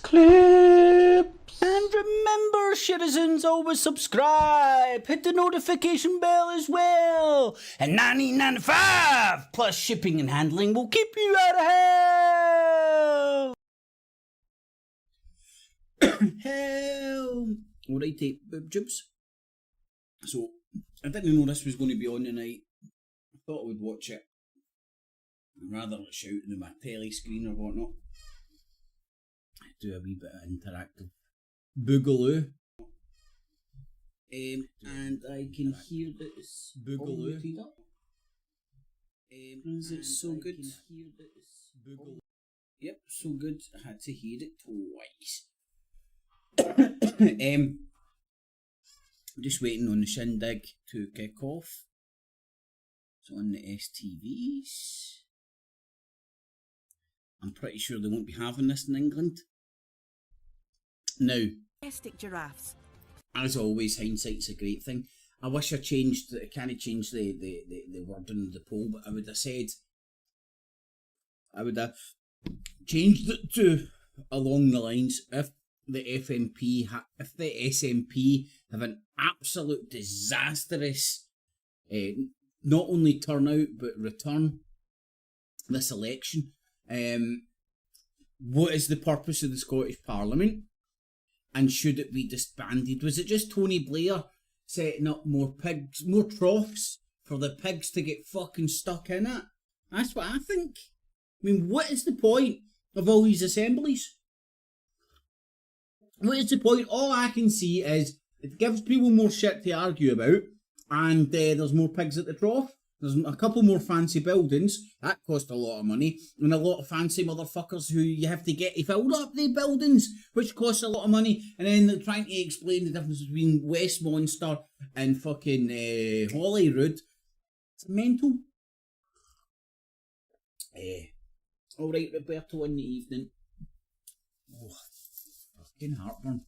Clips. And remember, citizens, always subscribe. Hit the notification bell as well. And $19.95 plus shipping and handling will keep you out of hell. Hell. Alrighty, boob jibs. So, I didn't know this was going to be on tonight. I thought I would watch it. Rather than shouting at my telly screen or whatnot. Do a wee bit of interactive boogaloo. And I can hear this boogaloo. Is it so good? Yep, so good. I had to hear it twice. Just waiting on the shindig to kick off. It's on the STVs. I'm pretty sure they won't be having this in England. Now, giraffes. As always, hindsight's a great thing. I wish I changed, I can't change the wording of the poll, but I would have changed it to along the lines, if the SNP have an absolute disastrous, not only turnout, but return this election, what is the purpose of the Scottish Parliament? And should it be disbanded? Was it just Tony Blair setting up more pigs, more troughs for the pigs to get fucking stuck in it? That's what I think. I mean, what is the point of all these assemblies? What is the point? All I can see is it gives people more shit to argue about, and there's more pigs at the trough. There's a couple more fancy buildings. That cost a lot of money. And a lot of fancy motherfuckers who you have to get to fill up the buildings, which costs a lot of money. And then they're trying to explain the difference between Westminster and fucking Holyrood. It's mental. Alright, Roberto, in the evening. Oh, fucking heartburn.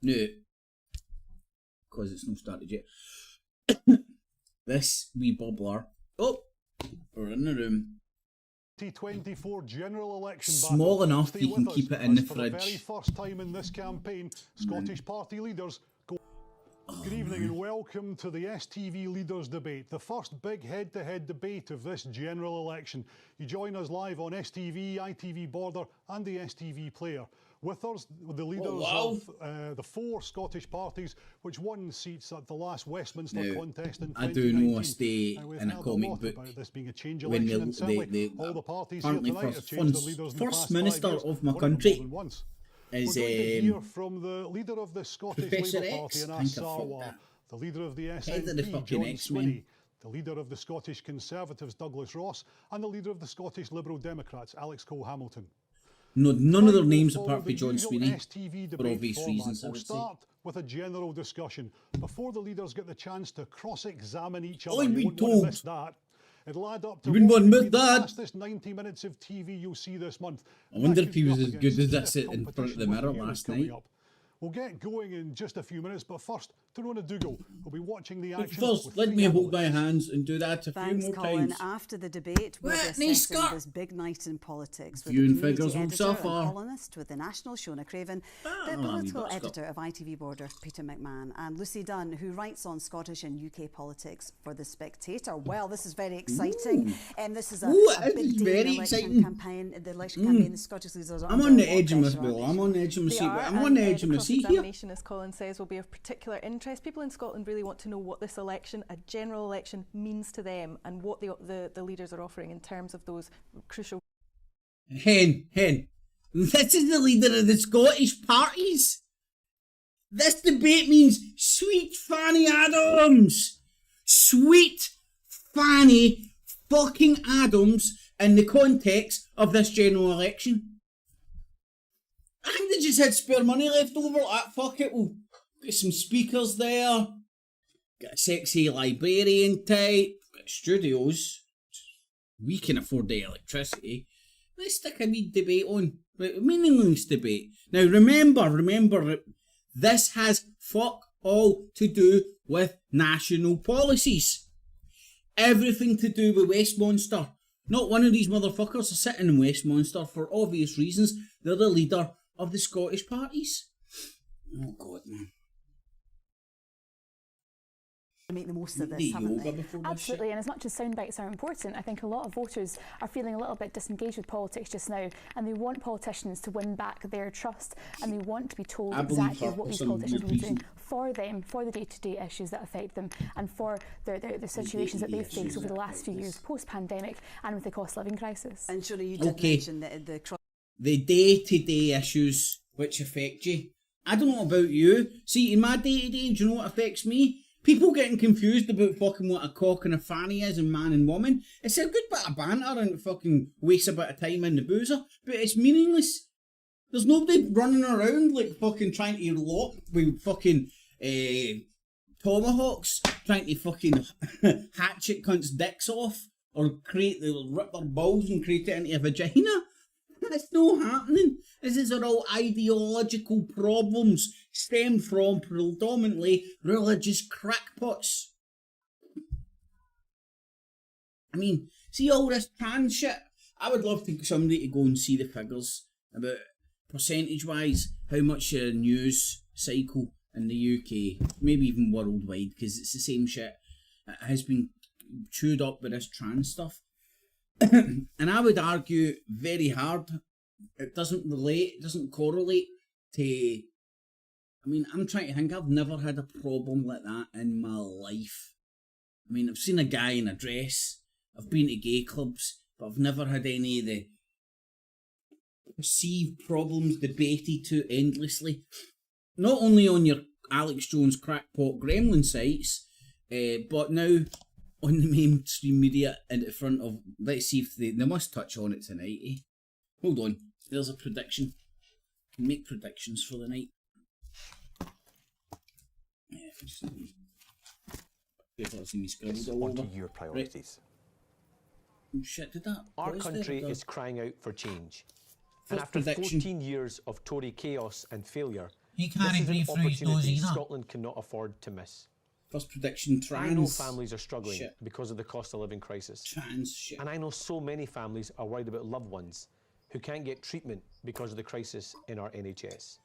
No. Because it's not started yet. This wee bubbler. Oh, we're in the room. 2024 general election small battle. Enough you can keep it in the fridge. For the very first time in this campaign, Scottish party leaders go. Good evening and welcome to the STV Leaders Debate, the first big head-to-head debate of this general election. You join us live on STV, ITV Border and the STV Player. With us, the leaders of the four Scottish parties which won seats at the last Westminster contest in 2019. I do know I stay in a comic book this being a change when all the parties apparently here tonight have changed the leaders first minister of my country is We're going to hear from the leader of the Scottish Professor Labour X. Party in Assawa, the leader of the SNP, John Swinney, the leader of the Scottish Conservatives, Douglas Ross, and the leader of the Scottish Liberal Democrats, Alex Cole-Hamilton. No, none of their names apart from John Sweeney, for obvious reasons. We'll start with a general discussion before the leaders get the chance to cross-examine each other. I've been told. That. It'll add up to the fastest 90 minutes of TV you'll see this month. I wonder if he was as good as this in front of the mirror last night. We'll get going in just a few minutes, but first, to Rona Dougal, we'll be watching the action. First, let me hold my hands and do that a few more Colin. times. After the debate, we'll be assessing this big night in politics with Viewing the community figures will editor suffer. and columnist with The National, Shona Craven, the political editor of ITV Border, Peter McMahon, and Lucy Dunn, who writes on Scottish and UK politics for The Spectator. Well, this is very exciting. This is a big day in the election campaign. The election campaign, the Scottish leaders are I'm on the edge of my seat. I'm on the edge of my seat. I'm on the edge of my seat here. As Colin says, will be of particular interest. People in Scotland really want to know what this election, a general election, means to them and what the leaders are offering in terms of those crucial... Hen, this is the leader of the Scottish parties. This debate means sweet Fanny Adams. Sweet Fanny fucking Adams in the context of this general election. I think they just had spare money left over. Like, fuck it, we'll get some speakers there. Get a sexy librarian type. Get studios. We can afford the electricity. Let's stick a wee debate on. A meaningless debate. Now remember, this has fuck all to do with national policies. Everything to do with Westminster. Not one of these motherfuckers are sitting in Westminster for obvious reasons. They're the leader of the Scottish parties. Oh, God, man. Make the most of this, haven't they? Absolutely, and as much as sound bites are important, I think a lot of voters are feeling a little bit disengaged with politics just now, and they want politicians to win back their trust, and they want to be told exactly what these politicians will be doing for them, for the day-to-day issues that affect them, and for the situations that they've faced over the last few years, post-pandemic, and with the cost of living crisis. And surely you did mention the day-to-day issues which affect you. I don't know about you. See, in my day-to-day, do you know what affects me? People getting confused about fucking what a cock and a fanny is and man and woman. It's a good bit of banter and fucking wastes a bit of time in the boozer, but it's meaningless. There's nobody running around like fucking trying to lock with fucking tomahawks, trying to fucking hatchet cunts' dicks off or rip their balls and create it into a vagina. That's not happening. These are all ideological problems stemmed from predominantly religious crackpots. I mean, see all this trans shit? I would love to somebody to go and see the figures about percentage-wise how much news cycle in the UK, maybe even worldwide, because it's the same shit, has been chewed up with this trans stuff. And I would argue very hard it doesn't correlate to... I mean, I'm trying to think, I've never had a problem like that in my life. I mean, I've seen a guy in a dress, I've been to gay clubs, but I've never had any of the perceived problems debated to endlessly. Not only on your Alex Jones crackpot gremlin sites, but now on the mainstream media in front of... Let's see if they must touch on it tonight, eh? Hold on, there's a prediction. I can make predictions for the night. Onto your priorities. Right. Shit, did that? Our country is crying out for change. And after 14 years of Tory chaos and failure, he can't breathe through his nose either. Scotland cannot afford to miss. First prediction, trans. I know families are struggling because of the cost of living crisis. Trans shit. And I know so many families are worried about loved ones who can't get treatment because of the crisis in our NHS.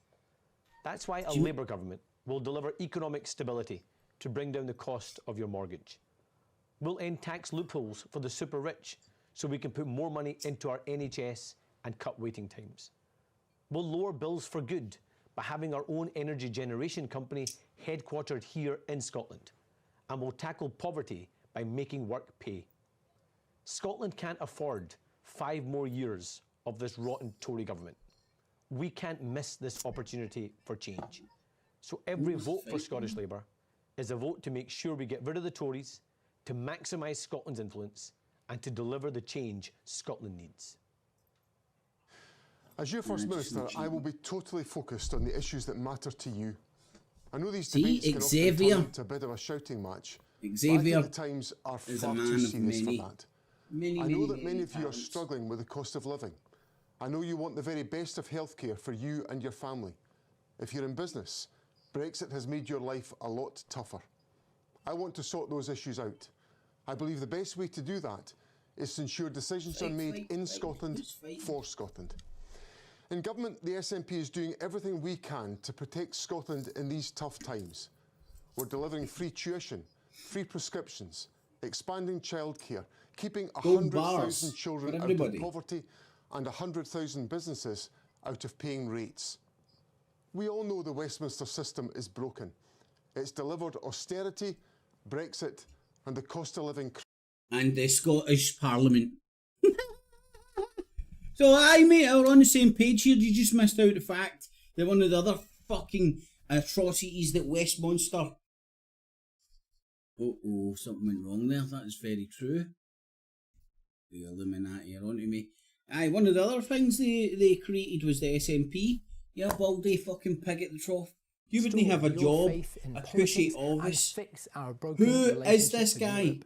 That's why a Labour government will deliver economic stability to bring down the cost of your mortgage. We'll end tax loopholes for the super rich so we can put more money into our NHS and cut waiting times. We'll lower bills for good by having our own energy generation company headquartered here in Scotland. And we'll tackle poverty by making work pay. Scotland can't afford 5 more years of this rotten Tory government. We can't miss this opportunity for change. So every vote for Scottish Labour is a vote to make sure we get rid of the Tories, to maximise Scotland's influence, and to deliver the change Scotland needs. As your First Minister, I will be totally focused on the issues that matter to you. I know these debates can often turn into a bit of a shouting match. Xavier, I think the times are far too serious for that. I know that many of you are struggling with the cost of living. I know you want the very best of healthcare for you and your family. If you're in business, Brexit has made your life a lot tougher. I want to sort those issues out. I believe the best way to do that is to ensure decisions are made in Scotland for Scotland. In government, the SNP is doing everything we can to protect Scotland in these tough times. We're delivering free tuition, free prescriptions, expanding childcare, keeping 100,000 children out of poverty and 100,000 businesses out of paying rates. We all know the Westminster system is broken. It's delivered austerity, Brexit and the cost of living... And the Scottish Parliament. So aye mate, we're on the same page here. You just missed out the fact that one of the other fucking atrocities that Westminster... Oh, something went wrong there. That is very true. The Illuminati are onto me. Aye, one of the other things they created was the SNP. Yeah, baldy fucking pig at the trough. You wouldn't have a job, a cushy office. Who is this guy?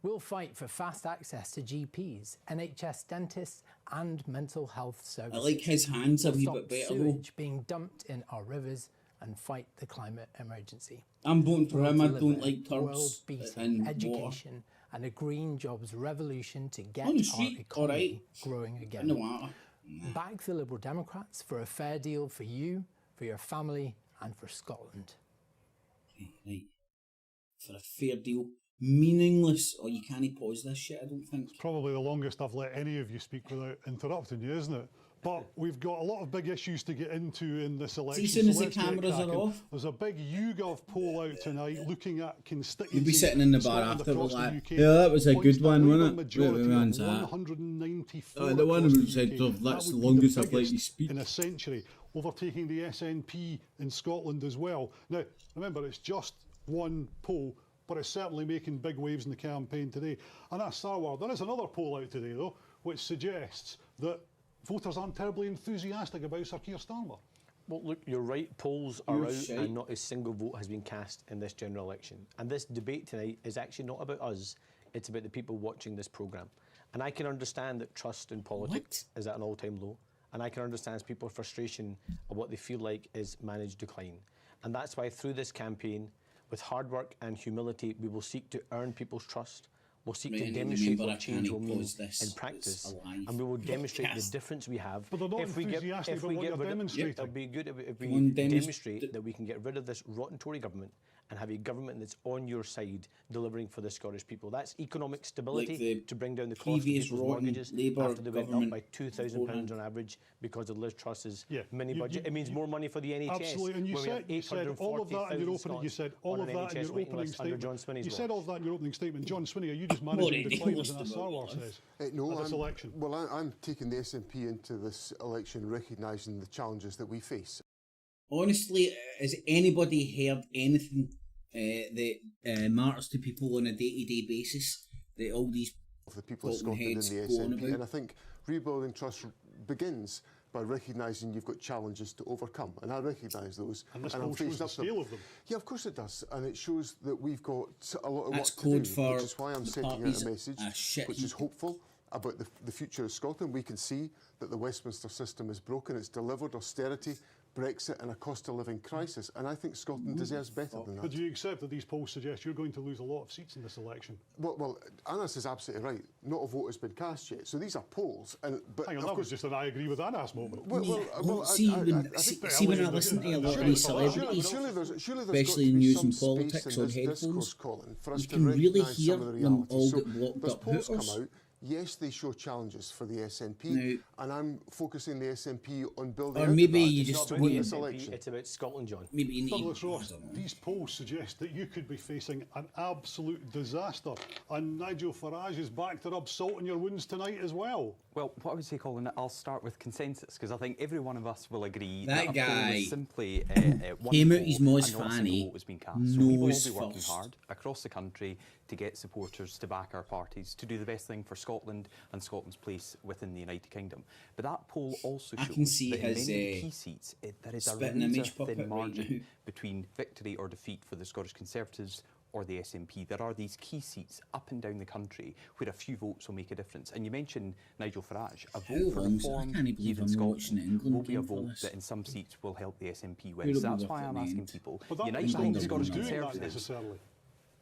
We'll fight for fast access to GPs, NHS dentists and mental health services. I like his hands a wee bit better though. Sewage being dumped in our rivers and fight the climate emergency. I'm voting for him. I don't like turbs world-beating education and a green jobs revolution to get On the our street, economy growing again. No matter. Back the Liberal Democrats for a fair deal for you, for your family, and for Scotland. Right. For a fair deal. Meaningless. Oh, you can't pause this shit, I don't think. It's probably the longest I've let any of you speak without interrupting you, isn't it? But we've got a lot of big issues to get into in this election. See, as soon as the let's get cameras are cracking. off. There's a big YouGov poll out tonight looking at constituencies. You'll be sitting in the bar Scotland after across the the like, UK. yeah, that was a Points good one, to wasn't Labour it? majority Wait, of that. 194 The one across who the said, UK. that's That the would be longest I've let biggest you speak. in a century, overtaking the SNP in Scotland as well. Now, remember, it's just one poll, but it's certainly making big waves in the campaign today. And that's Sarwar. There is another poll out today, though, which suggests that voters aren't terribly enthusiastic about Sir Keir Starmer. Well, look, you're right. Polls are out and not a single vote has been cast in this general election. And this debate tonight is actually not about us. It's about the people watching this programme. And I can understand that trust in politics is at an all-time low. And I can understand people's frustration of what they feel like is managed decline. And that's why through this campaign, with hard work and humility, we will seek to earn people's trust. We'll seek to demonstrate what change will mean in practice, and we will demonstrate the difference we have. But they're not enthusiastic about what you're demonstrating. It'll be good if we demonstrate that we can get rid of this rotten Tory government and have a government that's on your side delivering for the Scottish people. That's economic stability to bring down the cost of people's mortgages after they went up by £2,000 on average because of Liz Truss's mini budget. It means more money for the NHS. Absolutely, and you said all of that in your opening. You said all of that in your opening statement. You said all of that in your opening statement. John Swinney, are you just managing decline as Sarwar says? No, this election. Well, I'm taking the SNP into this election recognising the challenges that we face. Honestly, has anybody heard anything that matters to people on a day-to-day basis? That all these of the people of Scotland in the SNP, and I think rebuilding trust begins by recognising you've got challenges to overcome, and I recognise those. And this poll shows the scale of them. Yeah, of course it does, and it shows that we've got a lot of work to code do, for which is why I'm sending out a message which is hopeful about the future of Scotland. We can see that the Westminster system is broken. It's delivered austerity, Brexit and a cost of living crisis, and I think Scotland deserves better than that. But do you accept that these polls suggest you're going to lose a lot of seats in this election? Well, Anas is absolutely right. Not a vote has been cast yet, so these are polls. But hang on, that was just an I agree with Anas moment. See, when I listen to a lot of these celebrities, especially in news and politics on headphones, you can really hear them all get blocked up hooters. Yes, they show challenges for the SNP, and I'm focusing the SNP on building. Or maybe out you that. just win this election. It's about Scotland, John. Maybe you need. Douglas Ross, these polls suggest that you could be facing an absolute disaster, and Nigel Farage is back to rub salt in your wounds tonight as well. Well, what I would say, Colin, I'll start with consensus, because I think every one of us will agree that guy simply came out his most fanny. Nose so we will all be working hard across the country to get supporters to back our parties, to do the best thing for Scotland and Scotland's place within the United Kingdom. But that poll also shows that in many of the key seats, there is a razor-thin margin between victory or defeat for the Scottish Conservatives or the SNP. There are these key seats up and down the country where a few votes will make a difference. And you mentioned Nigel Farage. A vote for reform here in Scotland will be a vote that in some seats will help the SNP win. So that's why I'm asking people, unite behind the Scottish Conservatives.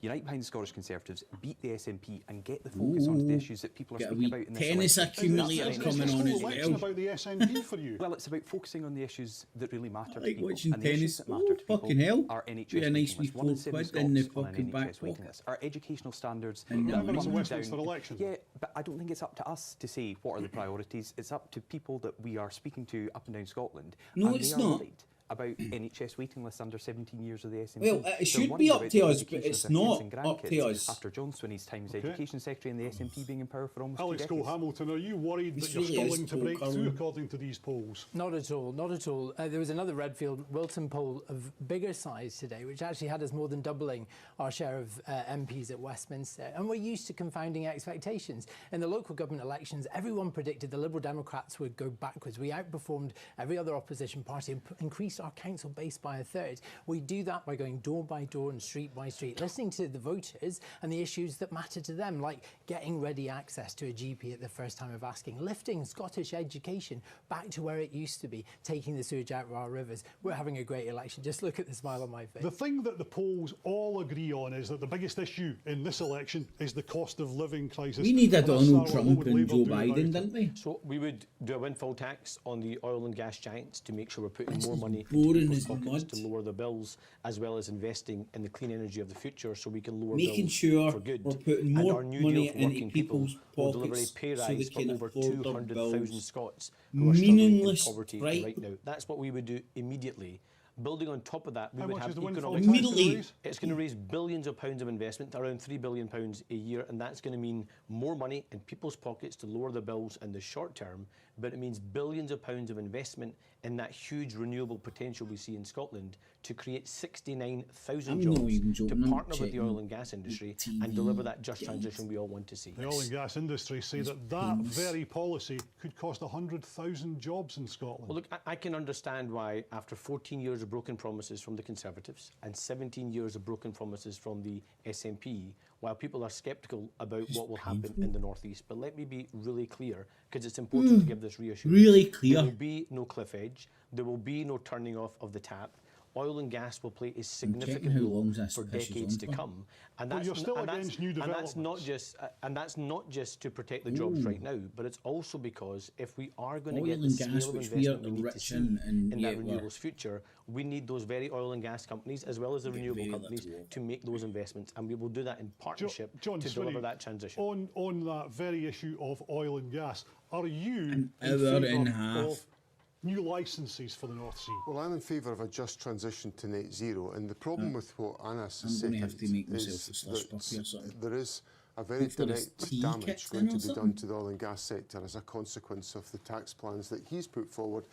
Unite behind the Scottish Conservatives, beat the SNP and get the focus onto the issues that people are speaking about in this tennis accumulator coming on as well. About the SNP for you? Well, it's about focusing on the issues that really matter to like people. watching and the tennis. issues that matter to people hell. are NHS Be a nice waiting lists. 1 in 7 quid in the Scots on an fucking back NHS waiting list. Our educational standards Remember, it's a down. Westminster election. Yeah, but I don't think it's up to us to say what are the priorities. It's up to people that we are speaking to up and down Scotland. No, and it's they are not. Right about NHS waiting lists under 17 years of the SNP. Well, it should be up to us, but it's not up to us. After John Swinney's time as Education Secretary and the SNP being in power for almost Alex 2 decades. Cole-Hamilton, are you worried that you're struggling to break through according to these polls? Not at all, not at all. There was another Redfield-Wilton poll of bigger size today, which actually had us more than doubling our share of MPs at Westminster. And we're used to confounding expectations. In the local government elections, everyone predicted the Liberal Democrats would go backwards. We outperformed every other opposition party and increased reduce our council base by a third. We do that by going door by door and street by street, listening to the voters and the issues that matter to them, like getting ready access to a GP at the first time of asking, lifting Scottish education back to where it used to be, taking the sewage out of our rivers. We're having a great election. Just look at the smile on my face. The thing that the polls all agree on is that the biggest issue in this election is the cost of living crisis. We need a Donald Trump and Joe Biden, didn't we? So we would do a windfall tax on the oil and gas giants to make sure we're putting more money boring into as people's pockets mud. to lower the bills, as well as investing in the clean energy of the future so we can lower Making bills sure for good. we're putting And more our new money deal for into working people people's will deliver a pockets pay so they rise for can over afford their 200,000 bills. Scots who are struggling in Meaningless, poverty right? right now. That's what we would do immediately. Building on top of that, we How would much have is the windfall economic... tax Immediately. gonna raise? It's going to raise billions of pounds of investment, around £3 billion a year, and that's going to mean more money in people's pockets to lower the bills in the short term, but it means billions of pounds of investment in that huge renewable potential we see in Scotland to create 69,000 jobs to partner with the oil and gas industry and deliver that just transition we all want to see. The oil and gas industry say that very policy could cost 100,000 jobs in Scotland. Well, look, I can understand why, after 14 years of broken promises from the Conservatives and 17 years of broken promises from the SNP, while people are sceptical about what will happen in the North East. But let me be really clear, because it's important to give this reassurance. Really clear. There will be no cliff edge. There will be no turning off of the tap. Oil and gas will play a significant role for decades to come, and that's, you're still against new developments. And that's not just to protect the jobs right now, but it's also because if we are going to Oil get the and scale gas, of which we are investment we need to rich see in, and in yet that we're renewables future, we need those very oil and gas companies as well as the renewable very companies little. to make those investments, and we will do that in partnership John to Swinney, deliver that transition. On that very issue of oil and gas, are you An hour and a favour half. of new licences for the North Sea? Well, I'm in favour of a just transition to net zero, and the problem with what Anas has I'm said going to have to make myself a is slush puppy or something. that there is a very Hopefully there's direct tea damage kits going in to or be done something. to the oil and gas sector as a consequence of the tax plans that he's put forward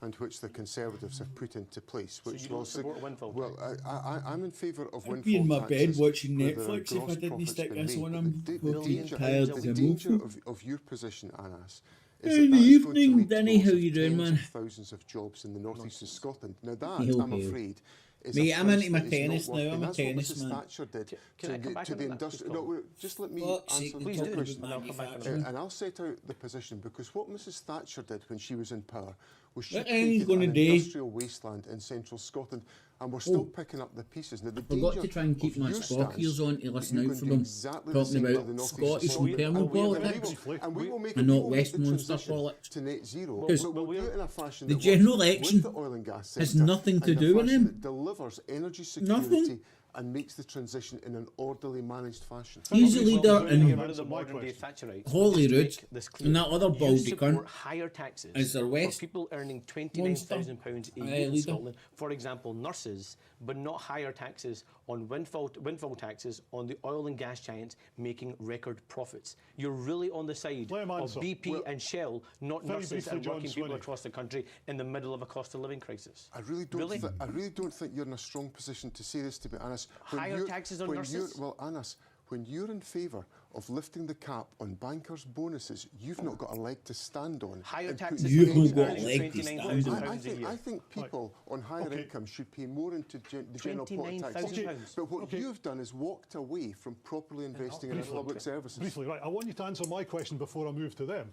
and which the Conservatives have put into place. So Which you don't will support a windfall well, tax? I'm in favour of windfall I'd be in my bed taxes watching where there are Netflix if I gross didn't profits stick been this made. on. But I'm the fucking danger, tired the as a danger mofo. of your position, Anas, In is the that that is going to evening, lead to Denny, loss how of you doing, tens man? of thousands of jobs in the northeast of Scotland. Now that, Hail, I'm hail. afraid, is Mate, a I'm price into my that is tennis not now, working. I'm a That's tennis what Mrs man. Thatcher did Can I come back on the that, industrial. please, No, just let me Fuck's answer sake, the we're Please talking do, question. and I'll come back on manufacturing. that. And I'll set out the position, because what Mrs Thatcher did when she was in power was she What are you created gonna an do? industrial wasteland in central Scotland, and we're still picking up the pieces. Now, the Forgot danger to try and keep of my your Spock ears stance on to is listen you're out going for to do them exactly the talking same to about the northeast of Scottish Scotland. internal and we will- politics And we will make and we not will make the Westminster transition politics. to net zero, Because but we'll do it in a fashion the that general works election with the oil and gas has sector nothing to and a do with fashion him. that delivers energy Nothing. security and makes the transition in an orderly, managed fashion. He's a leader Getting in rid of the modern-day Thatcherites. Holyrood Make this clear. and that other You baldy support cunt higher taxes is their for West people earning £29,000 a year in leader. Scotland, for example, nurses, but not higher taxes on windfall taxes on the oil and gas giants making record profits. You're really on the side Let him of answer. BP and Shell, not Very nurses briefly, and John working people Swinney. across the country in the middle of a cost of living crisis. I really don't. Really? I really don't think you're in a strong position to say this, to be honest. Higher taxes on nurses? Well, Anas, when you're in favour of lifting the cap on bankers' bonuses, you've not got a leg to stand on. Higher and taxes putting You've any not got a money- leg to stand on. £29,000 a year. I think people on higher Okay. income should pay more into the general pot taxes. £29,000. But what Okay. you've done is walked away from properly investing in our public services. Briefly, right, I want you to answer my question before I move to them.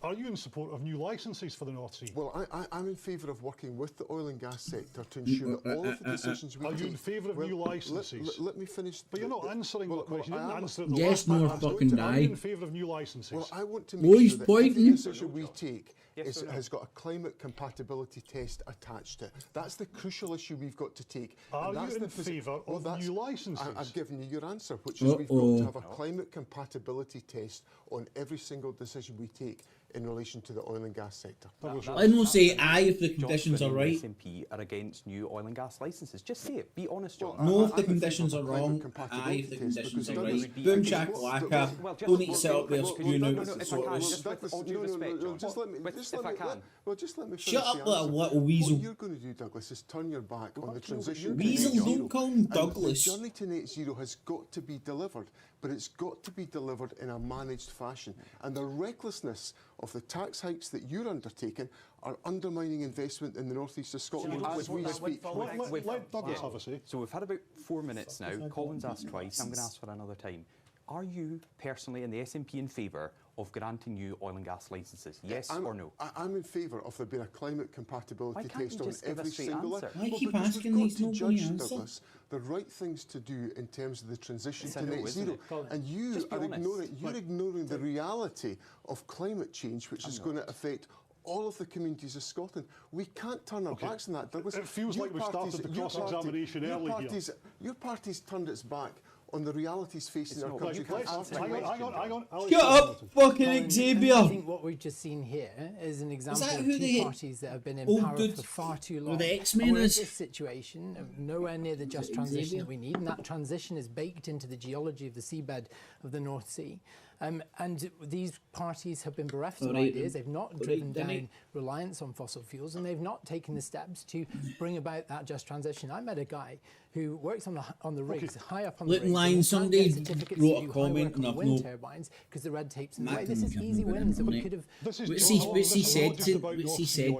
Are you in support of new licences for the North Sea? Well, I'm in favour of working with the oil and gas sector to ensure that all of the decisions we Are take... you in favour of new licences? Let me finish... But you're not answering the question. You didn't answer it the Yes, last time. nor I asked. fucking Are you in die. favour of new licences? Well, I want to Oh, make he's sure that every pointing. decision we take has got a climate compatibility test attached to it. That's the crucial issue we've got to take. Are and that's you in the favour of that's- new licences? I've given you your answer, which is we've got Uh-oh. to have a climate compatibility test on every single decision we take in relation to the oil and gas sector. I don't say aye if the conditions are right. The SNP are against new oil and gas licences. Just say it. Be honest, John. No, if I'm the in favour conditions of are a climate wrong, compatibility aye if the test, conditions because are that right. is- Boom because shakalaka. Well, Don't need to set up there well, spewing no, out no, no, if I sort can, of just with all due respect, John. just let me... With just let me finish. Shut up, little weasel. What you're going to do, Douglas, is turn your back on the transition. Weasel, don't call him Douglas. The journey to net zero has got to be delivered, but it's got to be delivered in a managed fashion. And the recklessness of the tax hikes that you're undertaking are undermining investment in the northeast of Scotland as we speak. Let Douglas have a say. So we've had about 4 minutes now. Colin's asked twice. I'm going to ask for another time. Are you personally and the SNP in favour of granting new oil and gas licences? Yes or no? I'm in favour of there being a climate compatibility test on just give a every straight single answer? Why keep asking these nobody answer? Douglas, the right things to do in terms of the transition It's to a no, net isn't zero. it? And you Just be are honest. ignoring the reality of climate change, which is going to affect all of the communities of Scotland. We can't turn our backs on that, Douglas. It feels like we started the cross-examination early here. Your party's turned its back on the realities facing our country. Hang on. Shut up, fucking Xavier. I think what we've just seen here is an example of two parties that have been in power for far too long. The X-Men we're in is this situation, nowhere near the just transition that we need, and that transition is baked into the geology of the seabed of the North Sea. And these parties have been bereft of ideas. They've not driven down reliance on fossil fuels, and they've not taken the steps to bring about that just transition. I met a guy who works on the rigs, high up on the rigs. Line, somebody wrote a comment and I've wind turbines because the red tape's in the way. This is easy wins that we could have. What's he said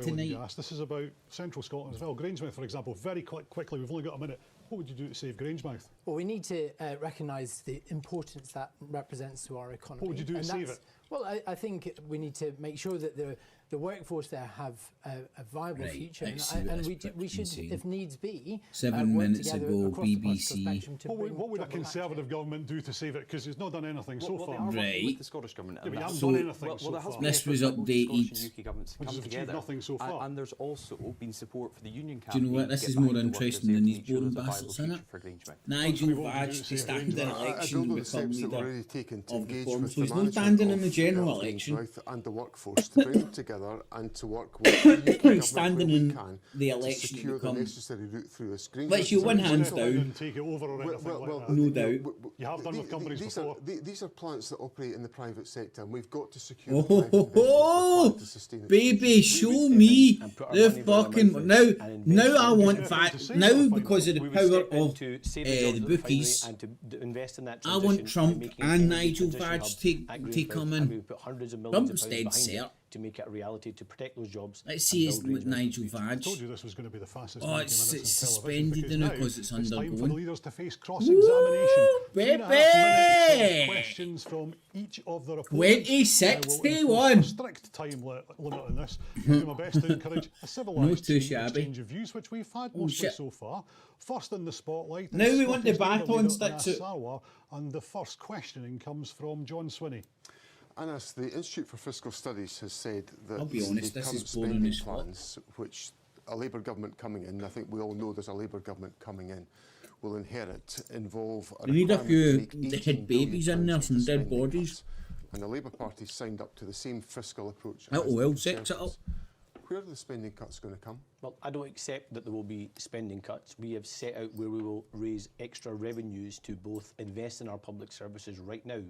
tonight? This is about Central Scotland as well. Grangemouth, for example, very quickly, we've only got a minute. What would you do to save Grangemouth? Well, we need to recognise the importance that represents to our economy. What would you do to save it? Well, I think we need to make sure that the workforce there have a viable future, and we should, if needs be, 7 minutes ago, BBC. What would a Conservative government do to save it? Because it's not done anything so far. Right. With the Scottish government. Yeah, but you haven't done anything so far. This was updated. Scottish and UK governments come together. Nothing so far. And there's also been support for the union Do you know what? This is more interesting than these boring bastards, isn't it? I Nigel Farage to stand in election and become leader of Reform. So he's not standing in the general election. And the workforce to bring them together and to work with the standing in the election to secure the necessary route through this. Let's you one hands down. Take it over or anything like that. No doubt. You have done with companies before. These are plants that operate in the private sector, and we've got to secure. Baby, show me the fucking now. I want that now because of the power of the bookies. I want Trump and Nigel Farage to come in. Trump's dead set. To make it a reality, to protect those jobs. Let's see it's with Nigel Farage. I told you this was going to be the fastest. Oh, it's suspended now because it's undergoing. Time for the leaders to face cross-examination. Baby! Questions from each of the opponents. 2061. Strict time limit on this. I'll do my best to encourage a civilised exchange of views, which we've had mostly so far. First in the spotlight. Now we want the baton sticks and the first questioning comes from John Swinney. Anas, the Institute for Fiscal Studies has said that I'll be honest, this is spending plans, which a Labour government coming in, I think we all know there's a Labour government coming in, will inherit, involve we need a few dead babies in there, some dead bodies. And the Labour Party signed up to the same fiscal approach. Sex it up. Where are the spending cuts going to come? Well, I don't accept that there will be spending cuts. We have set out where we will raise extra revenues to both invest in our public services right now,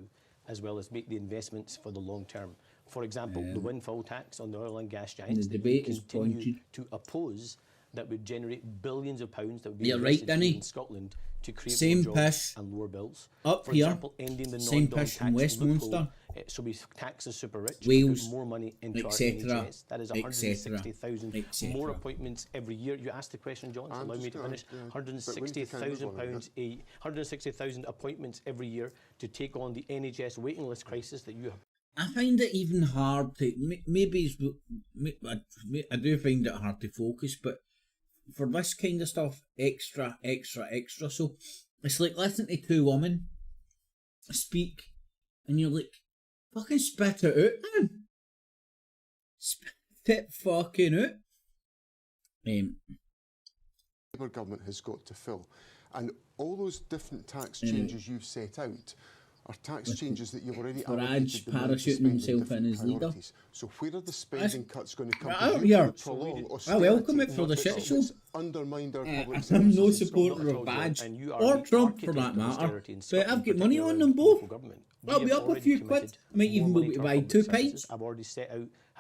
as well as make the investments for the long term. For example, the windfall tax on the oil and gas giants the debate we continue to oppose that would generate billions of pounds that would be invested in Scotland to create more jobs and lower bills. Up for here, example, ending the same non-dom pish in tax Westminster. loophole, so we tax the super rich, Wales, put more money into our etc. NHS. That is 160,000 more appointments every year. You asked the question, John, so allow me to finish. 160,000 appointments every year to take on the NHS waiting list crisis that you have. I find it even hard to, I do find it hard to focus, but for this kind of stuff, extra. So it's like listening to two women speak and you're like, fucking spit it out, man. Spit it fucking out. Labour government has got to fill. And all those different tax changes you've set out are tax changes that you've already Farage parachuting himself in as leader. So where are the spending cuts going to come from? I welcome it for the shit show. Undermined our public I'm no supporter of Badge or Trump for that matter, but I've got money on them both. I'll be up a few quid. I might even be able to buy 2 pints. I've already set out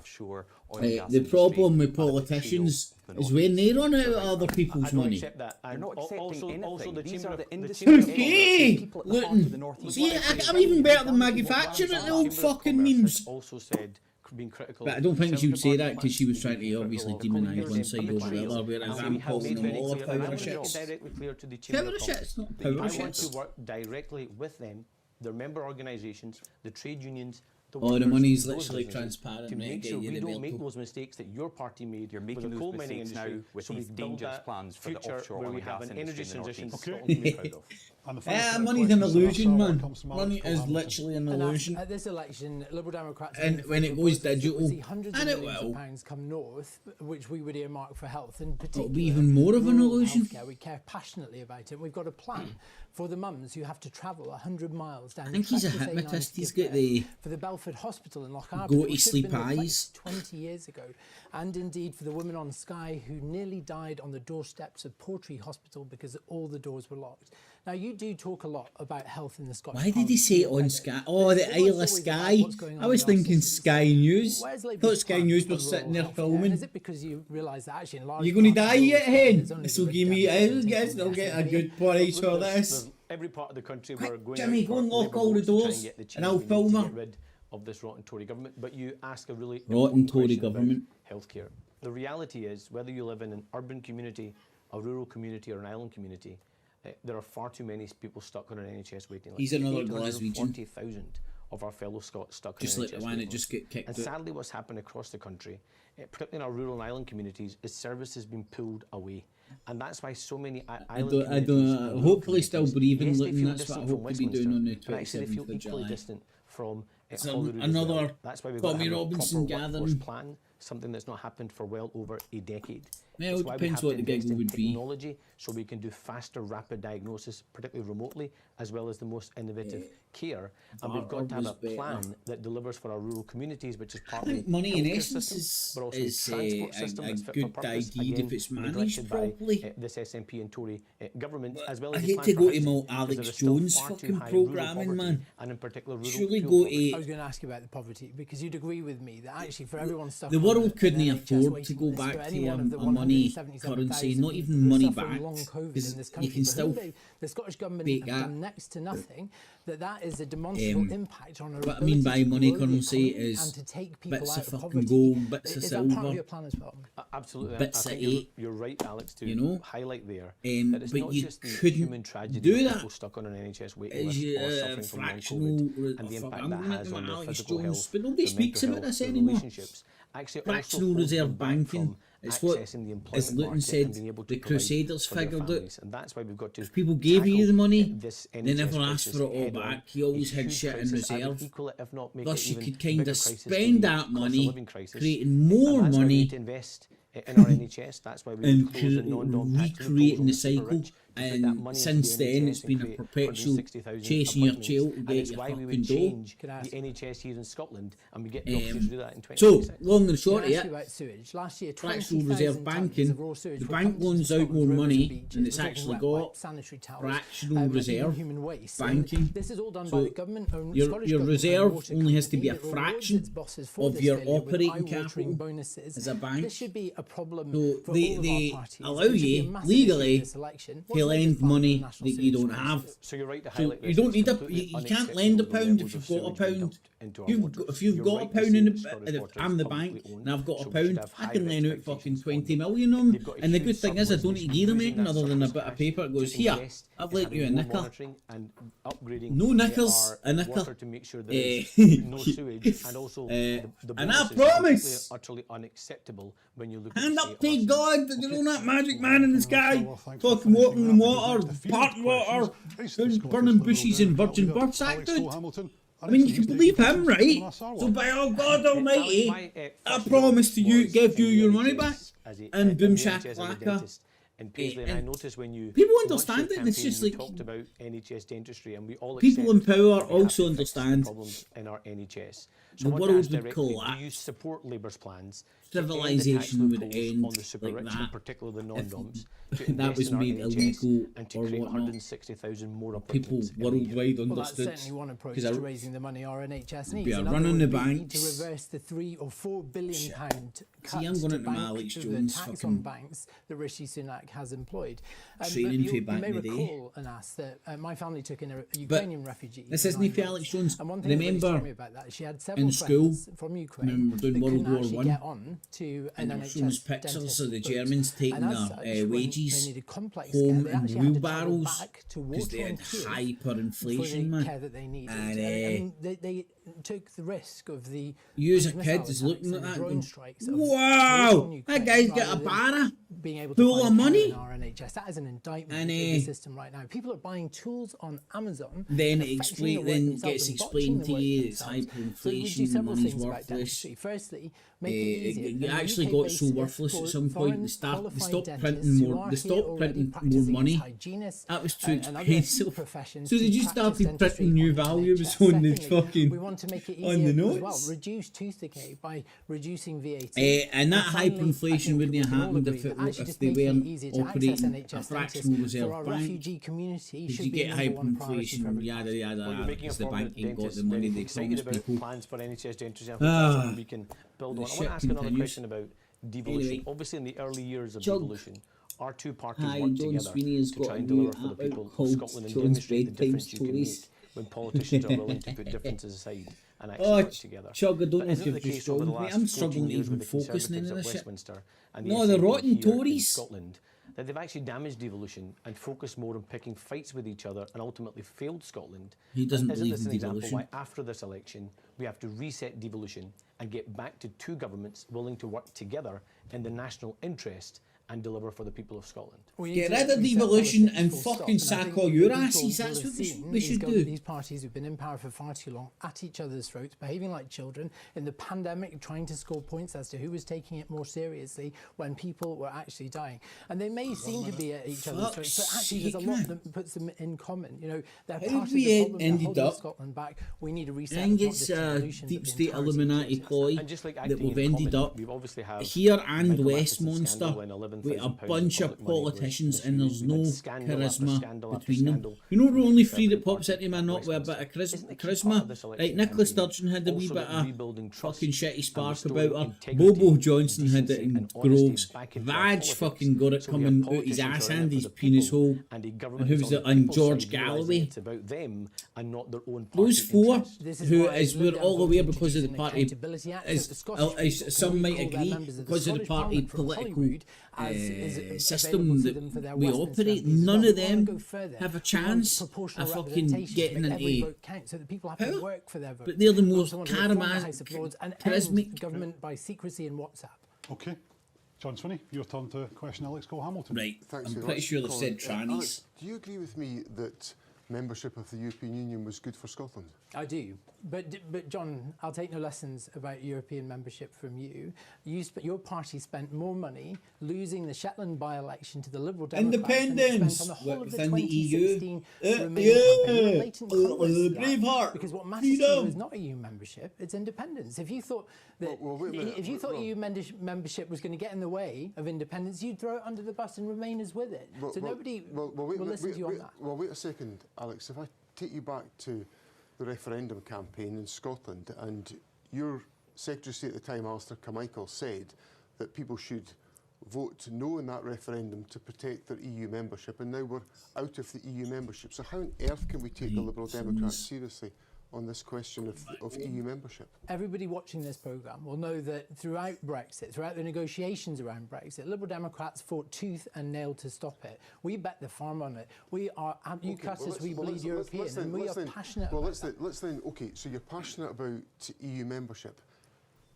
offshore oil and gas The industry problem with and a politicians betrayal is of the when they North run out East. of other people's I don't money. accept that. You're And not accepting also anything. the These Chamber are the of- the industry Chamber of leaders, Okay, people at the heart of the North East. see, I'm even better than Maggie Thatcher at the old Chamber of fucking Commerce memes. has also said been critical. But I don't think she would say that because she was trying to obviously demonise one side over the other, whereas I'm calling them all power shits. Power shits, not power shits. I want to work directly with them, their member organisations, the trade unions. The money's literally transparent to make sure we don't make those mistakes that your party made. You're making those mistakes now with these dangerous plans for the offshore oil and gas industry in the northeast. Money's an illusion, man. Money is literally an illusion. At this election, Liberal Democrats and when it goes digital, and it will, pounds come north, which we would earmark for health, and particularly it'll be even more of an illusion. Healthcare. We care passionately about it. And we've got a plan for the mums who have to travel 100 miles down. I think he's a hypnotist. He's got the for the Belford Hospital in Lochaber, go to sleep eyes 20 years ago, and indeed for the woman on Sky who nearly died on the doorsteps of Portree Hospital because all the doors were locked. Now, you do talk a lot about health in the Scottish Why did he say it on Sky? Oh, the Isle of Sky. I was thinking Sky News. I thought Sky News were sitting there filming. Is it because you realise that actually in large you're going to die yet, hen? This will give me, I'll get a good price for this. Every part of the country we're going Jimmy, go and lock all the doors and I'll film her. Get rid of this rotten Tory government, but you ask a really rotten Tory government. Healthcare. The reality is, whether you live in an urban community, a rural community, or an island community, there are far too many people stuck on an NHS waiting list. He's another Glaswegian. 40,000 of our fellow Scots stuck just on like NHS the one that just get kicked and out. Sadly, what's happened across the country, particularly in our rural and island communities, is services being pulled away. And that's why so many island communities... hopefully still breathing, yes, looking, that's what I hope to be doing on the 27th of July. Distant from another that's why we've Tommy got Robinson a proper gathering plan, something that's not happened for well over a decade. Yeah, it depends what the giggle would be. Technology, so we can do faster, rapid diagnosis, particularly remotely, as well as the most innovative care. And we've got to have a plan that delivers for our rural communities, which is partly I think money in essence system, is a good idea if it's managed by properly. this SNP and Tory government, as well I as hate to go to my Alex Jones fucking programming, man. And in particular, surely go to. I was going to ask you about the poverty because you'd agree with me that actually for everyone stuck. The world couldn't afford to go back to a money currency, not even money back. You can still the Scottish government have done next to nothing. That is a demonstrable impact on our what I mean by money currency is and to take people bits out of of fucking poverty. gold, bits of is silver. That part of your plan as well? Absolutely. Bits I of think you're right, Alex, to highlight there that it's but not you just the couldn't human tragedy do of that. people stuck on an NHS waiting list or suffering from long COVID and the impact that has on their physical health, but nobody speaks about this anymore. Relationships. Actually, fractional reserve banking. It's what, as Luton said, the Crusaders figured out. And that's why we've got to if people gave you the money, they never asked for it all back. You always had shit in reserve. Thus, you could kind of spend that money, creating more money, to invest in our NHS. That's why we recreating the cycle. And since then, it's been a perpetual chasing your tail to get your fucking dough. The NHS here in Scotland, and we get the opportunity to do that in 2026. So, long and short of it, last year, fractional reserve banking, the bank loans out more money than it's actually got. Fractional reserve banking. This is all done so by the government. Your reserve only has to be a fraction of your operating capital as a bank. This should be a problem so they allow you legally to lend money that you don't have. So you're right to so highlight you don't need you can't lend a pound if you've got a pound. If you've got a pound in the, I'm the bank and I've got a pound, I can lend out fucking 20 million on them. And the good thing is I don't need to give them anything other than a bit of paper that goes, here, I've lent you a nickel. No nickels, a nickel. No sewage, and also and I promise, utterly unacceptable when you look hand up to God that you're not magic man in the sky, talking walking in water, parking water, burning bushes and virgin bird sack, dude. I mean, you can believe him, right? So by all God Almighty, I promise to you, give you your money back. And boom shakalaka. And I notice when you people understand it, and it's just like talked about NHS dentistry, and we all people in power also understand problems in our NHS. So the world would collapse. Do you support Labour's plans? Civilization would end on the super like rich, that. in particular the non-doms, that was made illegal and to or create whatnot. 160,000 more People worldwide well, understood. that's certainly one approach to raising the money our NHS needs. We are In running other the words, we need banks. to reverse the £3 or £4 billion cut See, I'm going to into my Alex the Jones tax fucking on banks that Rishi Sunak has employed. training but to you back may in the day. recall and ask that my family took in a Ukrainian refugee. This isn't for Alex Jones. And one thing that really Remember, struck me about that, she had 7 several friends from Ukraine that couldn't actually get on to an NHS pictures of the Germans taking their wages they needed complex home care, in they had to travel wheelbarrows back to because they had Waterloo hyperinflation, for the man. care that they needed. And they took the risk of the you as a kid is looking at that and going, wow, that guy's got a barra full of money. Our NHS. That is an indictment of the system right now. People are buying tools on Amazon. Then it gets explained to you it's hyperinflation, so money's worthless. Firstly, make it easier. It actually got so worthless at some point. They stopped printing more. They stopped printing more money. That was too expensive. So they just started printing new values on the fucking to make it on the notes. As well, reduce tooth decay by reducing VAT. And that hyperinflation wouldn't have happened if they weren't operating a fractional reserve bank. Because you get hyperinflation, yada yada, because the bank ain't got the money they promised people. Plans for NHS dentistry we can build on. I want to ask another question about devolution. Anyway, obviously, in the early years of devolution, our two parties worked John together Sweeney has to got try a and new deliver for the app people out of called Scotland and John's demonstrate the Bedtime difference you can make Stories. when politicians are willing to put differences aside and actually work together. Chug, I don't know But if isn't you've the case just over the joined me. last I'm 14 struggling to years even with the focus on any Conservatives of at this shit. Westminster and No, the SNP rotten here in Tories. Scotland, that they've actually damaged devolution and focused more on picking fights with each other and ultimately failed Scotland? He doesn't Isn't believe this in an example devolution. why after this election we have to reset devolution and get back to two governments willing to work together in the national interest and deliver for the people of Scotland? Get rid of devolution and fucking sack all your asses. That's what we should do. These parties who've been in power for far too long, at each other's throats, behaving like children, in the pandemic trying to score points as to who was taking it more seriously when people were actually dying. And they may seem to be at each other's throats, but actually there's a lot that puts them in common. You know, they're part of the problem, they're holding Scotland back. We need a reset. I think it's a deep state Illuminati ploy that we've ended up here and Westminster with a bunch of politicians and there's no charisma between them. You know the only three that pops into my knot with a bit of charisma? Right, Nicola Sturgeon had a wee bit of fucking shitty spark about her. Bobo Johnson had it in Groves. Vaj fucking got it coming out his ass and his penis hole. And who was it? And George Galloway. Those four, who, as we're all aware because of the party, as some might agree, because of the party political system that we operate, none of them have a chance of fucking getting into power. But they're the most charismatic government by secrecy and WhatsApp. Okay. John Sweeney, your turn to question Alex Cole-Hamilton. Right. Thanks I'm pretty sure they've said trannies. Alex, do you agree with me that membership of the European Union was good for Scotland? I do, but John, I'll take no lessons about European membership from you. Your party spent more money losing the Shetland by-election to the Liberal Democrats Independence on the whole of the within the EU. 2016 Remain campaign. Braveheart. Because what matters to you is not EU membership; it's independence. If you thought that if you thought EU membership was going to get in the way of independence, you'd throw it under the bus and Remainers with it. So nobody will listen to you on that. Well, wait a second, Alex. If I take you back to the referendum campaign in Scotland, and your Secretary of State at the time, Alistair Carmichael, said that people should vote no in that referendum to protect their EU membership, and now we're out of the EU membership. So how on earth can we take the Liberal Democrats seriously on this question of EU membership? Everybody watching this programme will know that throughout Brexit, throughout the negotiations around Brexit, Liberal Democrats fought tooth and nail to stop it. We bet the farm on it. We are Newcasters, we bleed European, and we are passionate about that. Let's then, okay, so you're passionate about EU membership.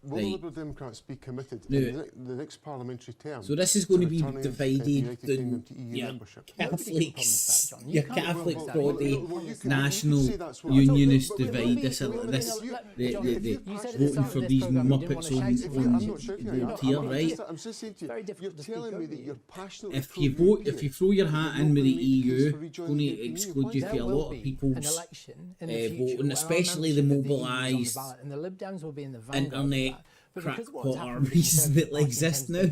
Will the Liberal Democrats be committed in the next parliamentary term? So this is going to be divided into EU membership. Catholics, your Catholic body, national unionist divide. This the voting for these muppets on here, right? I'm just saying to you, you're telling me that you're passionate. If you throw your hat in with the EU, it's going to exclude you from a lot of people's voting, especially the mobilised internet crackpot armies that exist now.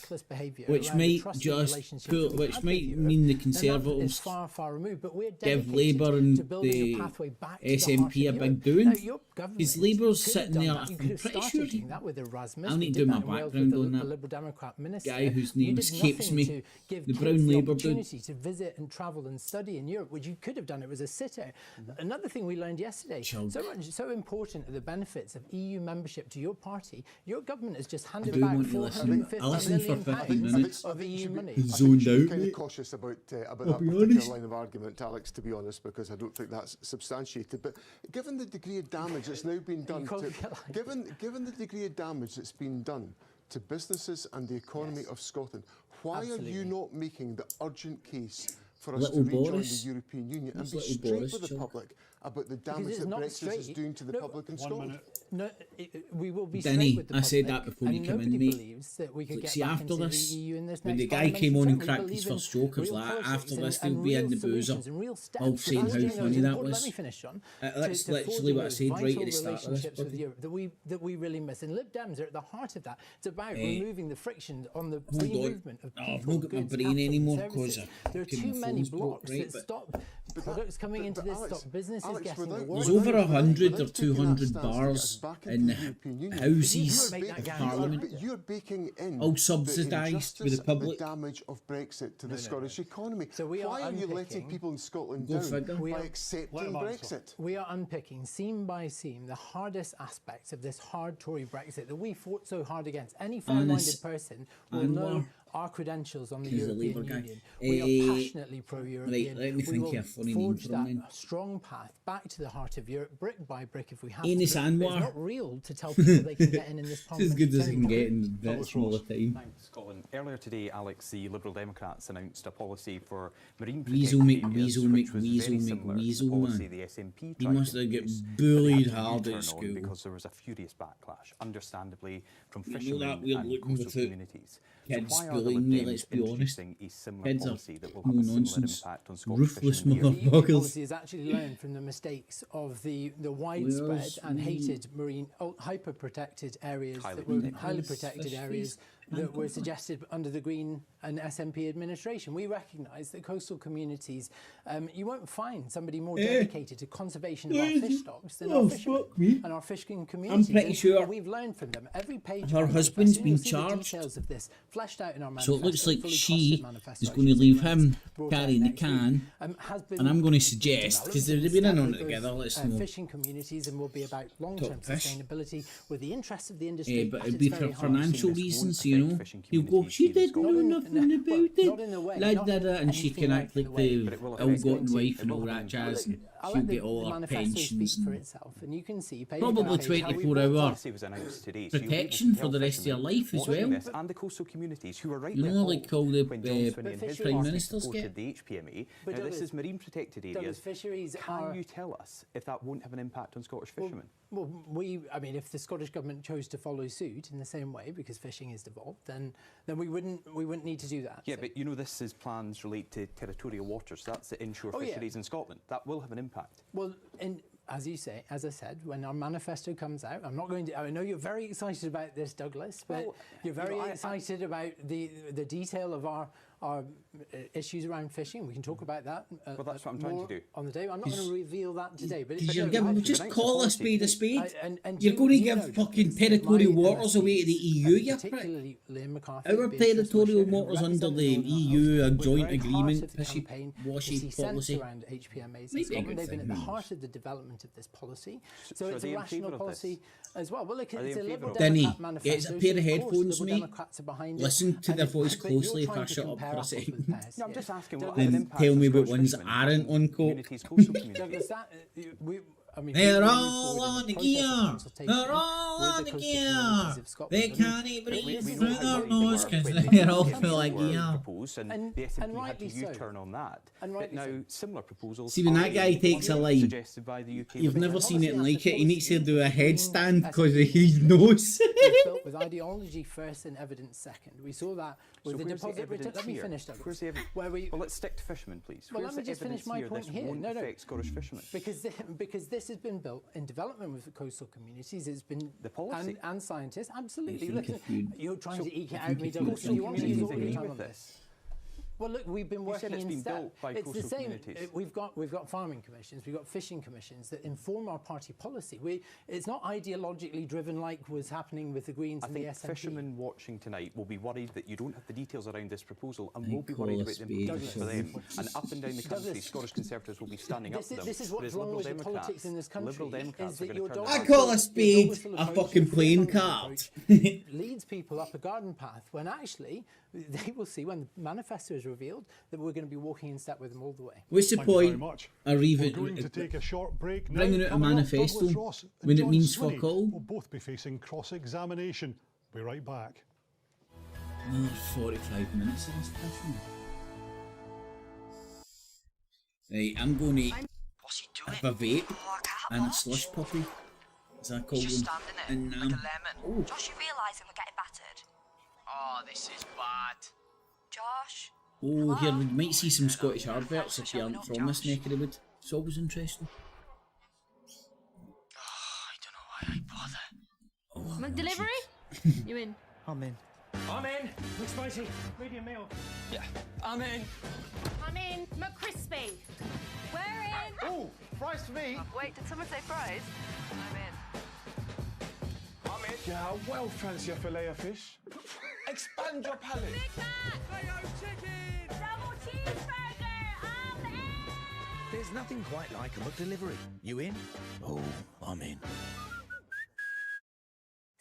reckless behaviour, which might just mean the Conservatives far, far removed. But we're give Labour and the SNP a big doing. Is Labour's sitting there, I'm pretty sure, I'll need to do my background on that guy whose name escapes me, the Brown Labour dude. To visit and travel and study in Europe, which you could have done it was a sitter. Another thing we learned yesterday, so important are the benefits of EU membership to your party. Your government has just handed back £450 million of EU money. Zoned out. I'm kind of cautious about that particular line of argument, Alex, to be honest, because I don't think that's substantiated. But given the degree of damage that's now been done, given the degree of damage that's been done to businesses and the economy of Scotland, why are you not making the urgent case for us to rejoin the European Union and be straight with the public about the damage that Brexit is doing to the public in Scotland? No, we will be Denny, with the I said that before you came in, mate. See, after this, when the guy came on and cracked his first joke, I was like, after this, they'll be in the boozer, all saying how funny that was. Let me finish, John. That's literally what I said right at the start of this. That we really miss. And Lib Dems are at the heart of that. It's about removing the friction on the free movement of people, I've not got my brain anymore because there are too many blocks that stop products coming into this, stop businesses getting the work. There's over 100 or 200 bars in the Houses of Parliament, but you're baking in all subsidised with the public. The damage of Brexit to the Scottish economy. So why are you letting people in Scotland down by accepting Brexit? We are unpicking seam by seam the hardest aspects of this hard Tory Brexit that we fought so hard against. Any fair-minded person will know our credentials on the European Union. We are passionately pro-European. Right, let me think of a funny name for him then. Strong path back to the heart of Europe, brick by brick, if we have Enis to. Anwar. It's not real to tell people they can get in this parliament. As good as they can get in that smaller time. Thanks, Colin. Earlier today, Alex, the Liberal Democrats announced a policy for marine Weasel protected areas, which was very similar to the policy man. the SNP He tried must to have get introduce, bullied but had to hard U-turn at on school. because there was a furious backlash, understandably, from You know fishermen that we're and looking coastal without communities. kids So why are the bullying me, Lib let's Dems be honest. introducing a similar Kids are policy that will have a similar nonsense, impact on Scottish ruthless fishing here? The EU motherfuckers. policy has actually learned from the mistakes of the widespread and hated marine hyper-protected areas highly protected areas that were suggested under the Green and SNP administration. We recognise that coastal communities, you won't find somebody more dedicated to conservation of our fish stocks than our fishermen and our fishing communities. I'm pretty sure we've learned from them. Every page her of husband's been you'll see the charged. details of this fleshed out in our So it looks like fully she costed manifesto, is going to which leave been him brought out carrying the next week, can, has been and I'm going to suggest, because they've been in on it those, together, let's know. fishing communities and will be about long-term Top fish. sustainability with the interests of the industry. But at it'd its be very for heart. financial This reasons, won't you know. affect fishing You go, communities she here in did know Scotland. nothing Not about in the way, it. not Like that, and she anything can like act the like way. the But it will ill-gotten affect wife and it all will that affect jazz. And I she'll like get all the her manifesto pensions speaks for and itself, and you can see page probably by page how we 24 hour policy was announced today, so you'll be able to protection for tell the rest of your fishermen life as watching well. this and the coastal communities who are rightly You know, appalled like all the when John Swinney and his Prime party Ministers supported get. the HPMA. But Now, this Douglas- is marine protected areas. Douglas, fisheries Can are- you tell us if that won't have an impact on Scottish fishermen? Well, I mean, if the Scottish government chose to follow suit in the same way, because fishing is devolved, then we wouldn't need to do that. Yeah, So- but you know this is plans relate to territorial waters. So that's the inshore Oh, yeah. fisheries in Scotland. That will have an impact. Well, as you say, as I said, when our manifesto comes out, I'm not going to. I know you're very excited about this, Douglas, but Well, you're very you know, excited about the detail of our issues around fishing. We can talk about that. Well, that's what I'm trying to do. On the day, I'm not going to reveal that today. But You're look, giving, I- just call a spade a spade. and You're going to you give know, fucking Douglas, territorial my waters away to the EU, you prick. particularly Liam McCarthy, Our Beatrice territorial Wishart, who waters under represent the Northern EU Ireland, were joint very heart agreement, of the fishy, campaign. washy You see sense policy. around HPMAs in Maybe a Scotland. good They've been thing, at the who heart knows? of the development of this policy. So So are it's they a in rational favour of this? policy as well. Well, look, Are they it's in a favour Liberal of Denny, Democrat manifesto. get us a so pair of of course headphones, the mate. Liberal Democrats are behind it. Listen to And their it- voice but you're closely if trying I to shut up compare for a apples with second. pears, No, I'm yeah. just asking what Douglas- has an And impact tell on me Scottish what ones fishermen aren't and on coke. communities, coastal communities. Douglas, I mean, They're we all moved on forward the in the gear. process of consultation They're all with on the the coastal gear. communities of Scotland. They And can't We breathe know through how their worried nose they because were when they're the all SNP full of were gear. proposed, and And- the SNP and had to rightly so. U-turn on that. And But rightly now so. similar proposals. See, when are that guy being takes a line, suggested by the UK You've Liberal never Democrats. seen it Policy like it. He needs to after do a policy, headstand because of SNP his nose. was built with ideology first and evidence second. We saw that with So the where's deposit return. evidence Let me here? finish, Douglas. Where's the evidence? Where we, Well, let's stick to fishermen, please. Well, Where's let me the just finish evidence my here point this here. won't No, no. affect Scottish fishermen? because this this has been built in development with the coastal communities. It's been the policy and scientists. Absolutely. Look, you're trying to eke it out of me. You want me to agree with this? Well, look, we've been working in step. It's the same. We've got farming commissions, we've got fishing commissions that inform our party policy. It's not ideologically driven like was happening with the Greens and the SNP. I think fishermen watching tonight will be worried that you don't have the details around this proposal and will be worried about the implications for them. And up and down the country, Scottish Conservatives will be standing up for them. This is what's wrong with the politics in this country. Liberal Democrats is that your dog, I call a spade a fucking playing card. Leads people up a garden path when actually they will see when the manifesto is revealed that we're going to be walking in step with them all the way. What's the point of We're going to take a short break now. bringing out a manifesto when it means fuck all? Will both be facing cross-examination. Be right back. Another 45 minutes of this person. Right, I'm going to have a vape and a slush puppy, as I call them. And like a lemon. Josh, you realising we're getting battered? Oh, this is bad. Josh? Oh, here, we might see some Scottish adverts if you aren't from this neck of the wood. It's always interesting. Oh, I don't know why I bother. McDelivery? You in? I'm in. I'm in. McSpicy. Medium meal. Yeah, I'm in. I'm in. McCrispy. We're in. Oh, fries for me. Wait, did someone say fries? I'm in. Yeah, I well fancy a fillet of fish. Expand your palate. Big Mac. Mayo chicken. Double cheeseburger. I'm in. There's nothing quite like a McDelivery. You in? Oh, I'm in.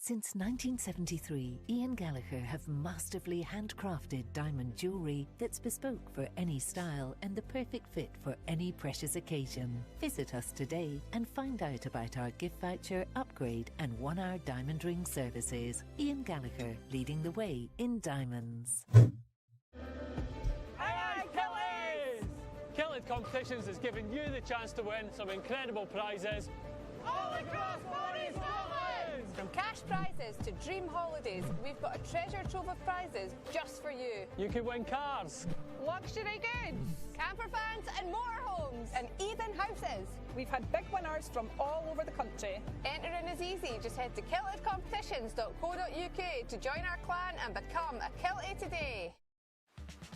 Since 1973, Ian Gallagher have masterfully handcrafted diamond jewellery that's bespoke for any style and the perfect fit for any precious occasion. Visit us today and find out about our gift voucher, upgrade and 1-hour diamond ring services. Ian Gallagher, leading the way in diamonds. Hey, Killies! Killies Competitions is giving you the chance to win some incredible prizes all across Scotland! From cash prizes to dream holidays, we've got a treasure trove of prizes just for you. You could win cars, luxury goods, camper vans and motorhomes, and even houses. We've had big winners from all over the country. Entering is easy. Just head to kiltedcompetitions.co.uk to join our clan and become a Kiltie today.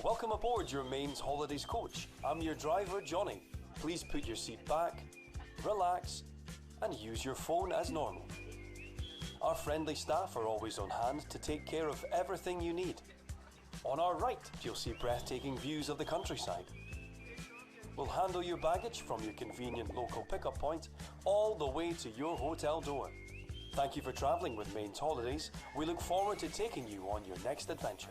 Welcome aboard your Maine's Holidays coach. I'm your driver, Johnny. Please put your seat back, relax, and use your phone as normal. Our friendly staff are always on hand to take care of everything you need. On our right, you'll see breathtaking views of the countryside. We'll handle your baggage from your convenient local pickup point all the way to your hotel door. Thank you for travelling with Maine's Holidays. We look forward to taking you on your next adventure.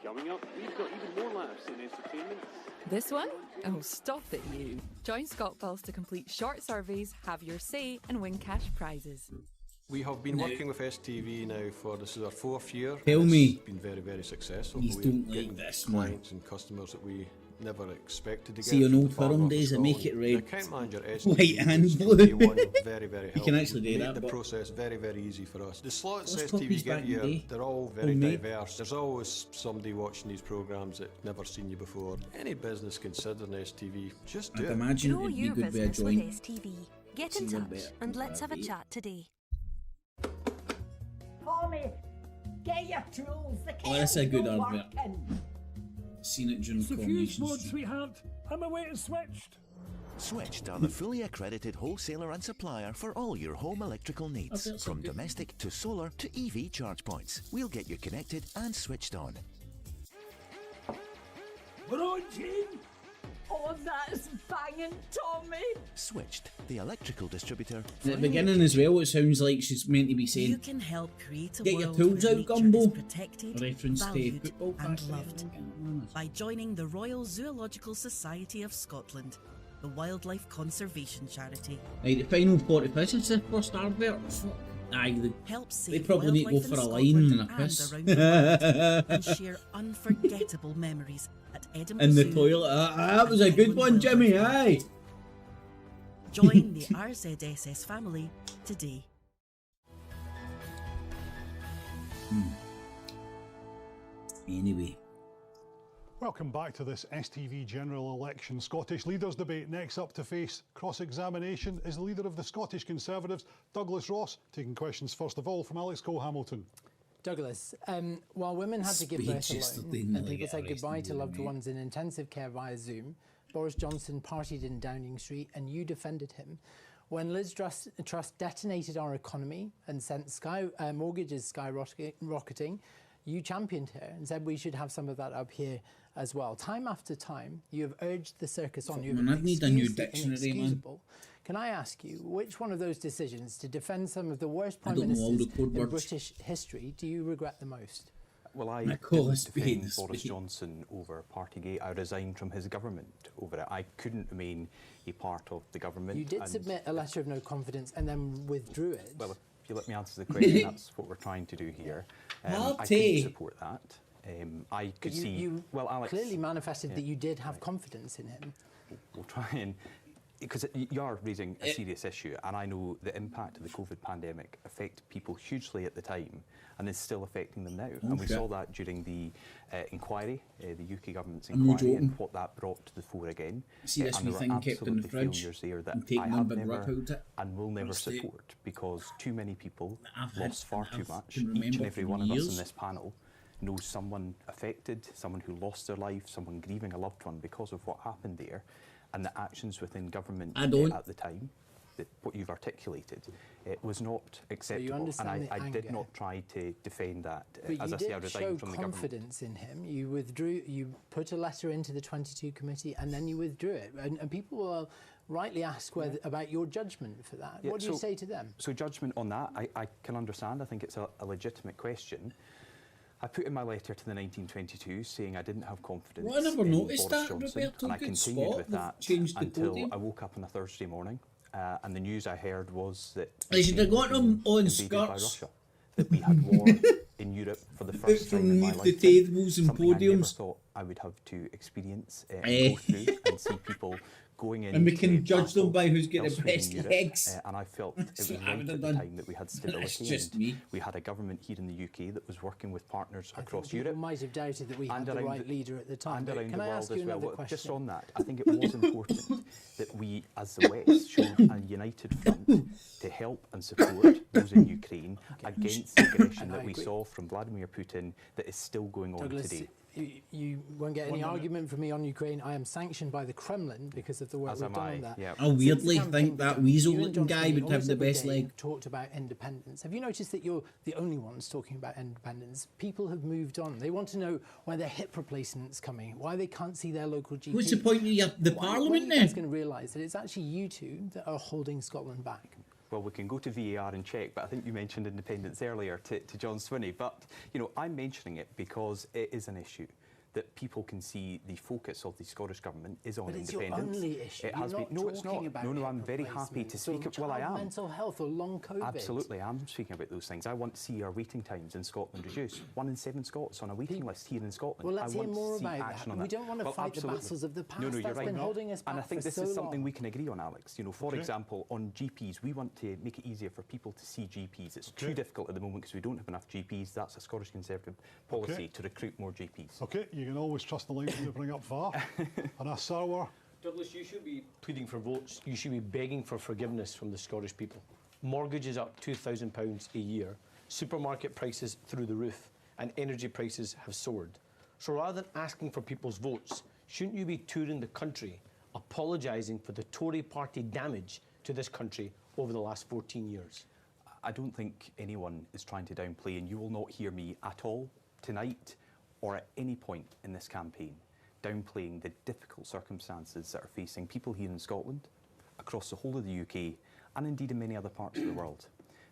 Coming up, we've got even more laughs in entertainment. This one? Oh, stop it, you. Join ScotPulse to complete short surveys, have your say, and win cash prizes. We have been working with STV now for, this is our 4th year. Tell me. It's been very, very successful. You don't like this, man. Clients and customers that we never expected to get. See, on old firm days, I make it red, the account manager, white and blue. very, very You can actually do made that. the process very, very easy for us. The slots Those STV get back in the here, day. they're all very diverse. There's always somebody watching these programmes that never seen you before. Any business considering STV, just do I'd it. imagine Grow it'd be your good with a business with joint. STV. Get in touch and let's have a chat today. Tommy, get your tools. Oh, that's a good advert. Seen it during It's a fuse Coronation board, Street. sweetheart. I'm away to Switched. Switched are the fully accredited wholesaler and supplier for all your home electrical needs, from domestic to solar to EV charge points. We'll get you connected and switched on. We're on, Gene. Oh, that's banging, Tommy. Switched, the electrical distributor. At the beginning as well, it sounds like she's meant to be saying, You can help create a get your world tools where out, nature Gumbo. is protected, Reference to valued football and patch. loved by joining the Royal Zoological Society of Scotland, the wildlife conservation charity. Right, the final 40 piss, it's the first advert. Aye, Helps they save probably need to go wildlife for a in line and a Scotland piss. and around the world, and share unforgettable memories at Edinburgh In the Zoo toilet. That was a good one, Jimmy, aye. Join the RZSS family today. Anyway, Welcome back to this STV general election Scottish leaders debate. Next up to face cross-examination is the leader of the Scottish Conservatives, Douglas Ross, taking questions first of all from Alex Cole-Hamilton. Douglas, while women had to give birth alone and people said goodbye to loved ones in intensive care via Zoom, Boris Johnson partied in Downing Street and you defended him. When Liz Truss detonated our economy and sent mortgages skyrocketing, you championed her and said we should have some of that up here as well. Time after time, you have urged the circus on. You I need a new dictionary, man. Can I ask you, which one of those decisions to defend some of the worst prime ministers in British history do you regret the most? Well, I didn't defend Boris Johnson over Partygate. I resigned from his government over it. I couldn't remain a part of the government. You did submit a letter of no confidence and then withdrew it. Well, if you let me answer the question, that's what we're trying to do here. I couldn't support that. I could see... You Alex, clearly manifested that you did have confidence in him. We'll try and... Because you are raising a serious issue, and I know the impact of the COVID pandemic affected people hugely at the time, and is still affecting them now. Okay. And we saw that during the inquiry, the UK government's inquiry, and what that brought to the fore again. See this wee thing kept in the fridge there that I have never and will never support, because too many people lost far too much. Each and every one of us in this panel knows someone affected, someone who lost their life, someone grieving a loved one because of what happened there. And the actions within government at the time, what you've articulated, it was not acceptable. And I did not try to defend that. But as I say, I resigned from the government. You did show confidence in him. You withdrew, you put a letter into the 22 committee and then you withdrew it. And people will rightly ask about your judgment for that. What do you say to them? So judgment on that, I can understand. I think it's a legitimate question. I put in my letter to the 1922 saying I didn't have confidence in Boris Johnson, and I continued with that until I woke up on a Thursday morning, and the news I heard was that they should have got him on skirts. That we had war in Europe for the first time in my lifetime. Tables and something podiums. I never thought I would have to experience and go through and see people going in. And we can judge them by who's got the best legs. And I felt it was right at the time that we had stability. And we had a government here in the UK that was working with partners across Europe. People might have doubted that we had the right leader at the time. And around the world as well. Question? Just on that, I think it was important that we, as the West, showed a united front to help and support those in Ukraine against the aggression that we saw from Vladimir Putin that is still going on today. You won't get any argument from me on Ukraine. I am sanctioned by the Kremlin because of the work we've done on that. I weirdly think that weasel-looking guy would have the best leg. Talked about independence. Have you noticed that you're the only ones talking about independence? People have moved on. They want to know why their hip replacement's coming, why they can't see their local GP. What's the point of the Parliament then? When are you then? going to realise that it's actually you two that are holding Scotland back? Well, we can go to VAR and check, but I think you mentioned independence earlier to John Swinney. But, you know, I'm mentioning it because it is an issue that people can see the focus of the Scottish Government is on independence. But it's your only issue. It has been. No, it's not. No, I'm very happy to speak. Well, I am. Mental health or long COVID. Absolutely, I'm speaking about those things. I want to see our waiting times in Scotland reduced. 1 in 7 Scots on a waiting list here in Scotland. Well, let's hear more about that. We don't want to fight the battles of the past. No, you're right. Been holding us back and I think for this so is something long. we can agree on, Alex. You know, for example, on GPs, we want to make it easier for people to see GPs. It's too difficult at the moment because we don't have enough GPs. That's a Scottish Conservative policy to recruit more GPs. Okay, you can always trust the link to bring up VAR. And a sour. Douglas, you should be pleading for votes. You should be begging for forgiveness from the Scottish people. Mortgages up £2,000 a year, supermarket prices through the roof, and energy prices have soared. So rather than asking for people's votes, shouldn't you be touring the country, apologising for the Tory party damage to this country over the last 14 years? I don't think anyone is trying to downplay, and you will not hear me at all tonight or at any point in this campaign downplaying the difficult circumstances that are facing people here in Scotland, across the whole of the UK, and indeed in many other parts of the world.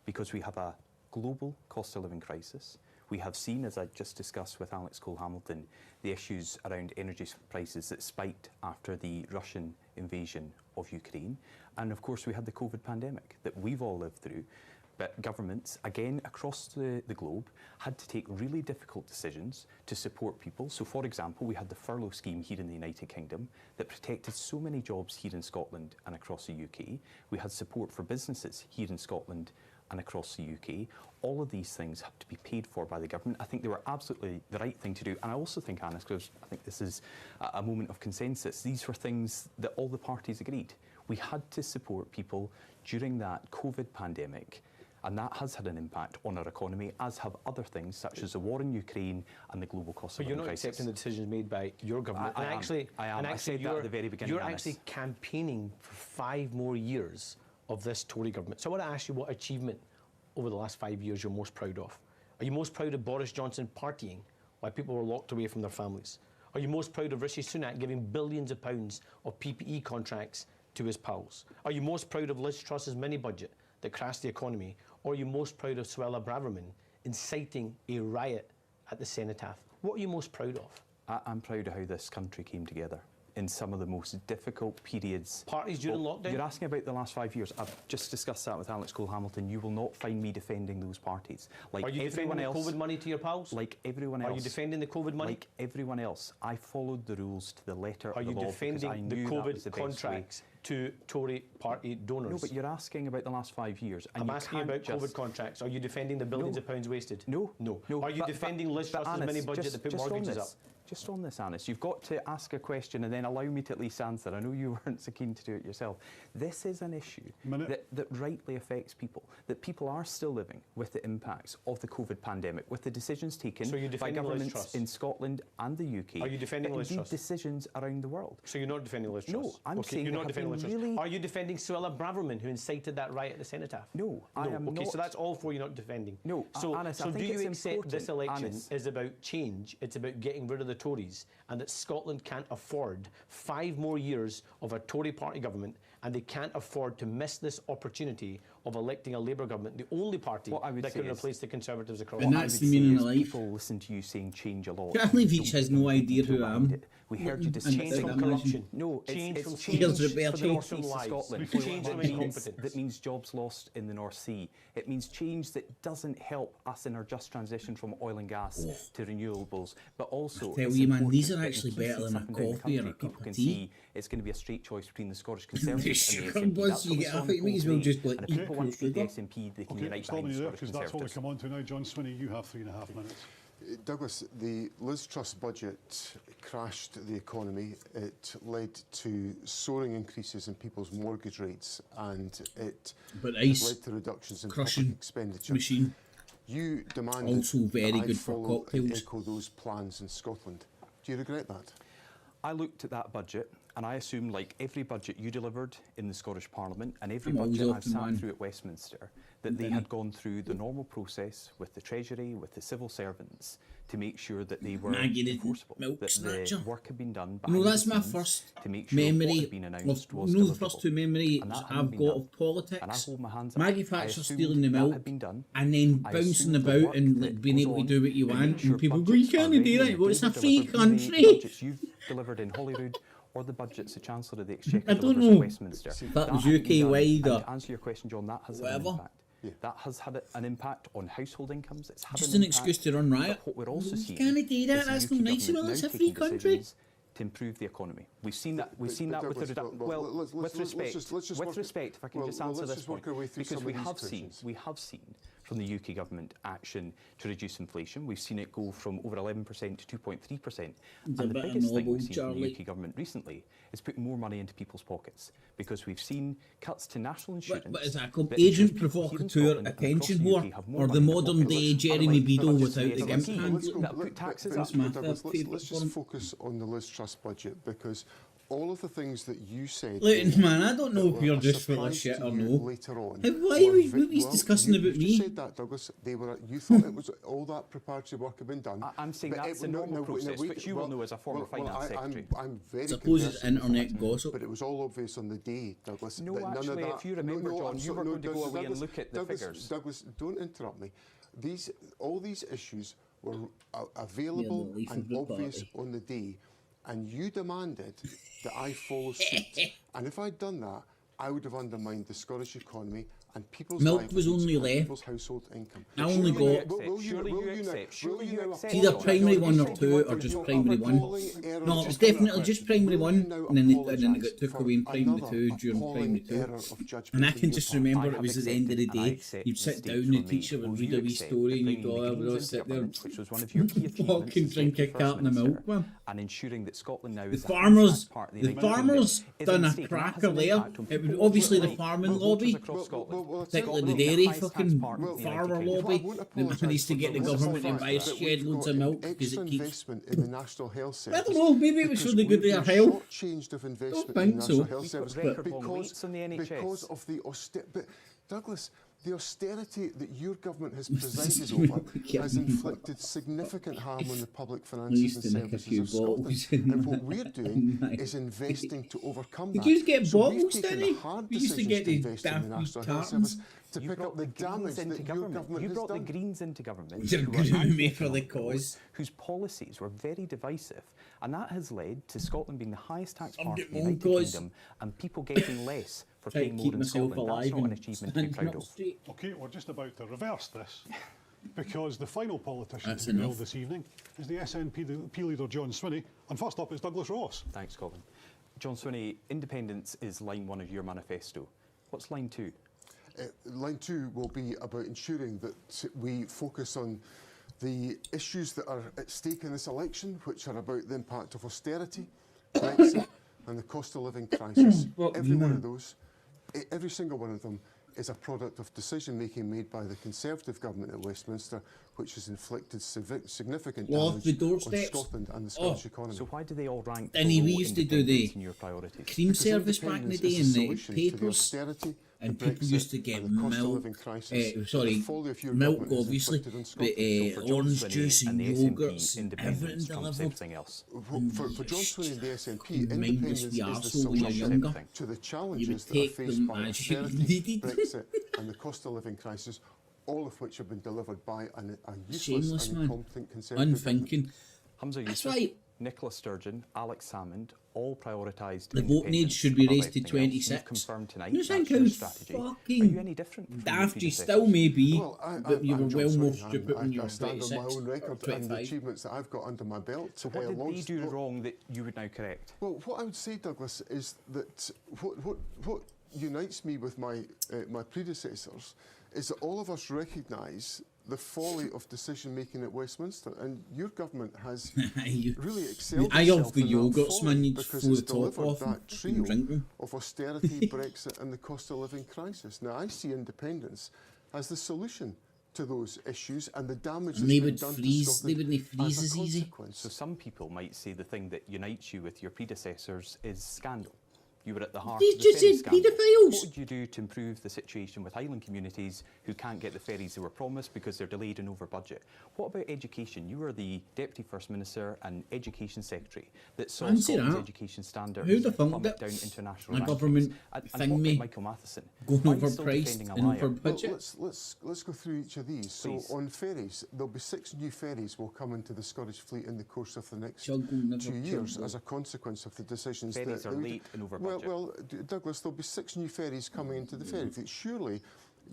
Because we have a global cost of living crisis. We have seen, as I just discussed with Alex Cole-Hamilton, the issues around energy prices that spiked after the Russian invasion of Ukraine. And of course we had the COVID pandemic that we've all lived through. But governments, again, across the globe, had to take really difficult decisions to support people. So, for example, we had the furlough scheme here in the United Kingdom that protected so many jobs here in Scotland and across the UK. We had support for businesses here in Scotland and across the UK. All of these things have to be paid for by the government. I think they were absolutely the right thing to do. And I also think, Anna, because I think this is a moment of consensus, these were things that all the parties agreed. We had to support people during that COVID pandemic, and that has had an impact on our economy, as have other things such as the war in Ukraine and the global cost of living crisis. But you're not accepting the decisions made by your government. I am. I said that at the very beginning. You're actually campaigning for 5 more years of this Tory government. So I want to ask you what achievement over the last 5 years you're most proud of. Are you most proud of Boris Johnson partying while people were locked away from their families? Are you most proud of Rishi Sunak giving billions of pounds of PPE contracts to his pals? Are you most proud of Liz Truss's mini-budget that crashed the economy? Or are you most proud of Suella Braverman inciting a riot at the Cenotaph? What are you most proud of? I'm proud of how this country came together in some of the most difficult periods. Parties during lockdown? You're asking about the last 5 years. I've just discussed that with Alex Cole-Hamilton. You will not find me defending those parties. Like are you defending the COVID money to your pals? Like everyone else. Are you defending the COVID money? Like everyone else. I followed the rules to the letter of the law. Are you defending the COVID contracts to Tory party donors? No, but you're asking about the last 5 years. And I'm asking about COVID contracts. Are you defending the billions of pounds wasted? No. Are you defending Liz Truss's mini-budget that put mortgages up? Just on this, Anis, you've got to ask a question and then allow me to at least answer. I know you weren't so keen to do it yourself. This is an issue that rightly affects people, that people are still living with the impacts of the COVID pandemic, with the decisions taken by governments in Scotland and the UK. Are you defending Liz Truss? Decisions around the world. So you're not defending Liz Truss? No, I'm saying you're not defending Liz Truss. Really... Are you defending Suella Braverman, who incited that riot at the Cenotaph? No, I am not. Okay, so that's all four you're not defending. No, so, Anis, so I think do you it's accept this election Anis. is about change, it's about getting rid of the Tories, and that Scotland can't afford 5 more years of a Tory party government, and they can't afford to miss this opportunity of electing a Labour government, the only party that can replace the Conservatives across. And that's the meaning of life. People listen to you saying change a lot. Can't believe each has no idea who I am. We heard you change from corruption. No, it's from change for the the North East of Scotland. Change from incompetence. That means jobs lost in the North Sea. It means change that doesn't help us in our just transition from oil and gas to renewables, but also I tell you, man, these are actually better than a coffee or a cup of tea. It's going to be a straight choice between the Scottish Conservatives and the SNP. Once you get off it, may as well just like and if people want to get the SNP, they can unite behind the Scottish because that's what we Conservatives. come on to now. John Swinney, you have 3.5 minutes. Douglas, the Liz Truss budget crashed the economy. It led to soaring increases in people's mortgage rates, and it led to reductions in public expenditure. Machine. You demanded also very that I good for follow cocktails. and echo those plans in Scotland. Do you regret that? I looked at that budget and I assumed, like every budget you delivered in the Scottish Parliament and every budget I've sat through at Westminster, that they had gone through the normal process with the Treasury, with the civil servants, to make sure that they were enforceable, that the work had been done behind that's the my scenes first to make sure memory what had been announced was the first two memories I've got of politics. And I hold my hands up. Maggie Thatcher stealing the milk and then bouncing about and like being able to do what you want, and people go, you can't do that. Well, it's a free country. You've delivered in Holyrood, or the budgets the Chancellor of the Exchequer I don't delivers in know. Westminster. That was UK wide or to answer your question, John, that has had an impact. That has had an impact on household incomes. It's had just an excuse to run riot. What we're also seeing can't do that. That's not nice. Well, it's a free country. To improve the economy, we've seen that. We've seen that with the with respect. With respect, if I can just answer this point, because we have seen from the UK government action to reduce inflation. We've seen it go from over 11% to 2.3%. And the biggest thing we've seen from the UK government recently is putting more money into people's pockets, because we've seen cuts to national insurance. But is that called agent provocateur, attention whore, or the modern day Jeremy Beadle without the gimp hand? Let's just focus on the Liz Truss budget, because all of the things that you said... Look, man, I don't know if you're just full of shit or no. Later on, why are we discussing about me? You said that, Douglas. You thought it was all that preparatory work had been done. I'm saying that's a normal process, which you will know as a former finance secretary. I'm very suppose it's internet gossip. But it was all obvious on the day, Douglas. No, actually, if you remember, John, you were going to go away and look at the figures. Douglas, don't interrupt me. All these issues were available and obvious on the day, and you demanded that I follow suit. And if I'd done that, I would have undermined the Scottish economy, and people's milk was only livelihoods and left. people's household income. I only got either primary 1 or 2 or just primary 1. No, it was definitely just primary 1, and then it got took away in primary 2 during primary 2. And I can just remember it was at the end of the day, you'd sit down and the teacher would read a wee story and you'd all sit there fucking drink a carton of milk, man. And ensuring that Scotland now The is farmers done a cracker there. It was obviously the farming lobby, particularly the dairy fucking farmer lobby, that managed to get the government to buy shed loads of milk because it keeps. In the National Health Service. I don't know, maybe it was for the good of their health. Changed of I investment don't in think the National so. Health Service because of the austerity. But Douglas, the austerity that your government has presided over has inflicted significant harm on the public finances and services of Scotland. And what we're doing is investing to overcome that. Did you get So we've bottles, taken didn't the hard we used to decisions get the invest in the daft National Health cartons. Service to pick up the damage that your government You has brought the done. Greens into government. You're who are grooming me for the anti-economic cause. growth, whose policies were very divisive, and that has led to Scotland being the highest tax I'm part in the getting United own cause. Kingdom, and people getting less for Try to paying more keep in myself Scotland. That's alive not an and achievement to be stand proud up of. straight. Okay, we're just about to reverse this because the final politician That's to be enough. held this evening is the SNP leader John Swinney, and first up is Douglas Ross. Thanks, Colin. John Swinney, independence is line 1 of your manifesto. What's line 2? Line 2 will be about ensuring that we focus on the issues that are at stake in this election, which are about the impact of austerity, Brexit, and the cost of living crisis. Every one of those, every single one of them, is a product of decision-making made by the Conservative government at Westminster, which has inflicted significant Off the damage on doorsteps. Scotland and the Scottish economy. So why do they all rank And we used to do the in your priorities? cream service back in the day in the solution to the papers, austerity, and the people Brexit, used to get and the cost of milk, living crisis, sorry, the folly of your milk government has obviously, inflicted on but Scotland. So for John orange Swinney juice and and the yoghurts SNP, and everything independence trumps delivered. everything else. For John Swinney and the SNP, Fucking independence mindless is the arsehole when you're solution younger. to the You challenges would that are take faced them by as you austerity, needed. Brexit, and the cost of living crisis, all of which have been delivered by a useless Shameless, and man. incompetent Conservative government. Unthinking. Hamza That's Yusuf, right. Nicola Sturgeon, Alex Salmond, all prioritised The voting age should be raised to 26. Confirmed tonight. You think that's your how strategy. Are you fucking any different from your daft you predecessors? still may be, Well, but you were I'm John well more Swinney, stupid when you I were stand on my 26 own or record and the 25. achievements that I've got under my belt. So what did they do wrong that you would now correct? Well, what I would say, Douglas, is that what unites me with my my predecessors is that all of us recognise the folly of decision-making at Westminster, and your government has really excelled I itself love the in that yogurts, folly man. You because throw it's the top delivered off that and trio drink them. of austerity, Brexit, and the cost of living crisis. Now, I see independence as the solution to those issues and the damage And that's they been would done freeze. to They Scotland wouldn't freeze as as a easy. consequence. So some people might say the thing that unites you with your predecessors is scandal. You were at the heart They of the just ferry said scandal. paedophiles. What would you do to improve the situation with island communities who can't get the ferries they were promised because they're delayed and over budget? What about education? You were the Deputy First Minister and Education Secretary that saw Fancy Scotland's that. education standards Who'd have thunk plummet that down international a rankings. government And thing what me about Michael Matheson? going Why are you still overpriced defending a and liar? over Well, budget? let's go through each of these. Please. So on ferries, there'll be 6 new ferries will come into the Scottish fleet in the course of the next Chuggle, never 2 years chuggle. as a consequence of the decisions Ferries that are that we late and over well, budget. well, Douglas, there'll be 6 new ferries coming into the ferry fleet. Surely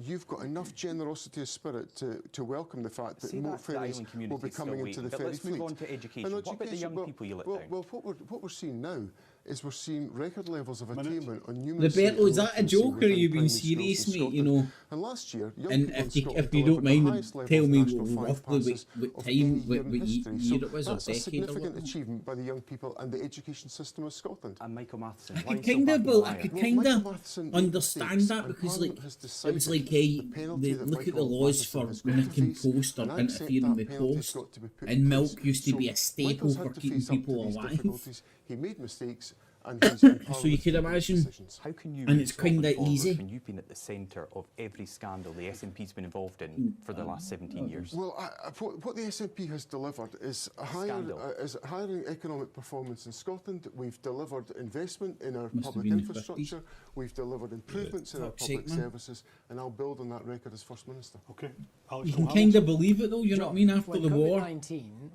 you've got enough generosity of spirit to welcome the fact that Say more that to the ferries island will be communities still coming into waiting, the but ferry let's fleet. move on to education. And What about the young people you let down? Well, what we're seeing now is we're seeing record levels of attainment on numeracy Roberto, is and that a literacy joke or are within you being primary schools serious, in mate? You Scotland. know. And last year, young And people in if you Scotland don't delivered the mind, highest levels tell of me national five roughly passes what of time, any what year in history. year it was, or that's a decade or significant whatever. achievement by the young people and the education system of Scotland. And Michael Matheson, I why are could you still kind of, backing a I liar? could Well, kind Michael of Matheson made understand mistakes, that and because, Parliament like, has it was decided like, the penalty that look at the Michael laws Matheson for has got to nicking face, post or and I accept interfering that with penalty's post. got to be put And in milk place. used to So be a staple Michael's for had to keeping face up to people these alive. difficulties. He made mistakes, and he's in So you Parliament could to make imagine, decisions. How can you and move it's Scotland kind of forward easy. when you've been at the centre of every scandal the SNP's been involved in for the last 17 years? Well, what the SNP has delivered is higher economic performance in Scotland. We've delivered investment in our Must have public been the infrastructure. We've delivered improvements in our Fuck's public sake, man. services, and I'll build on that record as First Minister. Okay, Alex You can O'Hamilton. kind of believe it though, you know what I mean, after When the war. COVID-19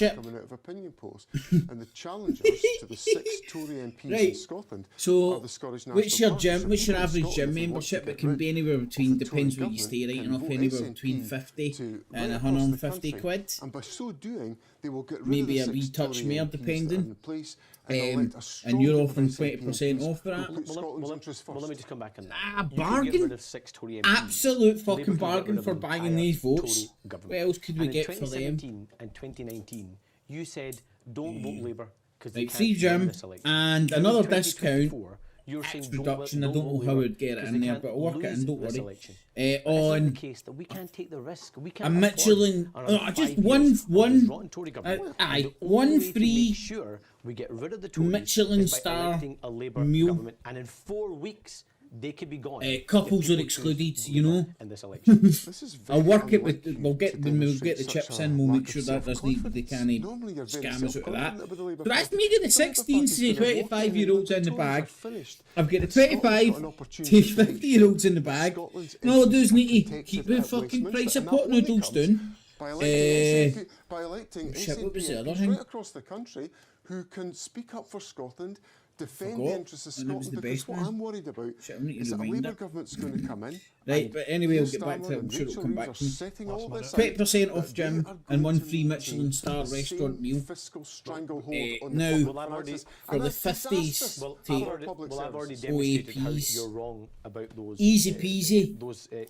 membership. Coming out of opinion polls. And the challengers to the 6 Tory MPs in Scotland so are the Scottish National what's your Party. gym? So What's your people in average gym Scotland, if they want membership? to It get can rid be anywhere between, of the depends Tory what you stay government, writing can off, vote anywhere SNP between 50 to and right across the 150 country. quid. And by so doing, they will get rid Maybe of a the wee 6 touch Tory more, MPs that are depending. in place, and you're offering 20% off for that. Well, let me just come back on that. Ah, bargain! Absolute fucking bargain for buying these votes. What else could we get for them? And 2019, you said don't vote Labour because they can't win this election. And another discount. Tax reduction, I don't know how I'd get it in there, but I'll work it in, don't worry. On the case that we can't take the risk. We can't a Michelin, just one free sure we get rid of the Tories Michelin star a Labour meal. Government, and in 4 weeks they could be gone. Couples are excluded, you know. In this election. I'll work it with. We'll get the chips in. We'll make sure that they can't scam us out of that. But that's me getting the 16 to 25-year-olds in the bag. I've got the 25 to 50-year-olds in the bag. And all I do is need to keep the fucking price of pot noodles down. By electing what was the other SNPs thing? right across the country who can speak up for Scotland, defend the interests of Scotland, because what I'm worried about is that a Labour government's going to come in. Right, but anyway, I'll get back to it. I'm sure it'll come back to me. 20% off gym and one free Michelin star restaurant meal. Fiscal stranglehold now, for the 50s, I've already demonstrated how you're wrong about those easy peasy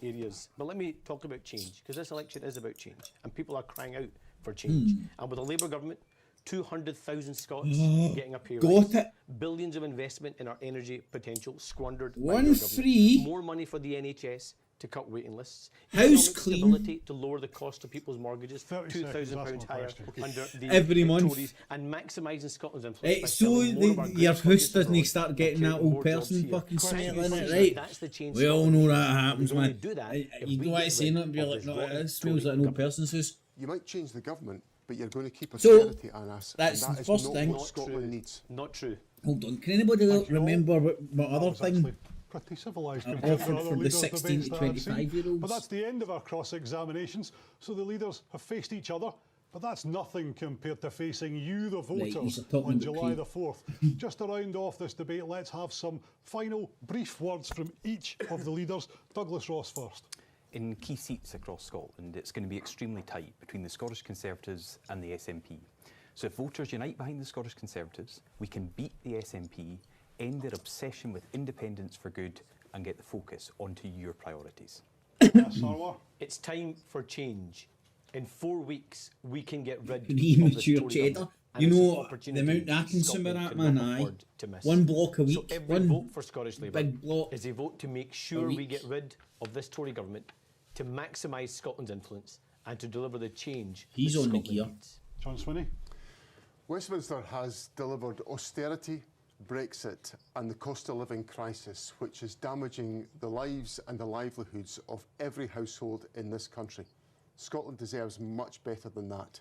areas. But let me talk about change, because this election is about change, and people are crying out for change. And with a Labour government, 200,000 Scots getting a pay rise, billions of investment in our energy potential squandered. One free. More money for the NHS to cut waiting lists. House clean. Stability to lower the cost of people's mortgages. £2,000 higher under the every month. Tories, and maximising Scotland's influence. So your house doesn't start getting that old person fucking smell in it, right? That's the change. We all know that happens, man. Do that, you don't want to say nothing, be like, no, it smells like an old person's house. You might change the government, but you're going to keep austerity on us. That's the first thing. What Scotland needs. Not true. Hold on, can anybody remember what other thing? Pretty civilised offered for the 16 to 25-year-olds. But that's the end of our cross-examinations. So the leaders have faced each other, but that's nothing compared to facing you, the voters, on July the 4th. Just to round off this debate, let's have some final brief words from each of the leaders. Douglas Ross first. In key seats across Scotland, it's going to be extremely tight between the Scottish Conservatives and the SNP. So if voters unite behind the Scottish Conservatives, we can beat the SNP, end their obsession with independence for good, and get the focus onto your priorities. It's time for change. In 4 weeks, we can get rid of premature cheddar. You know the amount I consume of that, man. One block a week. So every vote for Scottish Labour big block is a vote to make sure we get rid of this Tory government, to maximise Scotland's influence, and to deliver the change he's on the gear. John Swinney. Westminster has delivered austerity, Brexit and the cost of living crisis, which is damaging the lives and the livelihoods of every household in this country. Scotland deserves much better than that.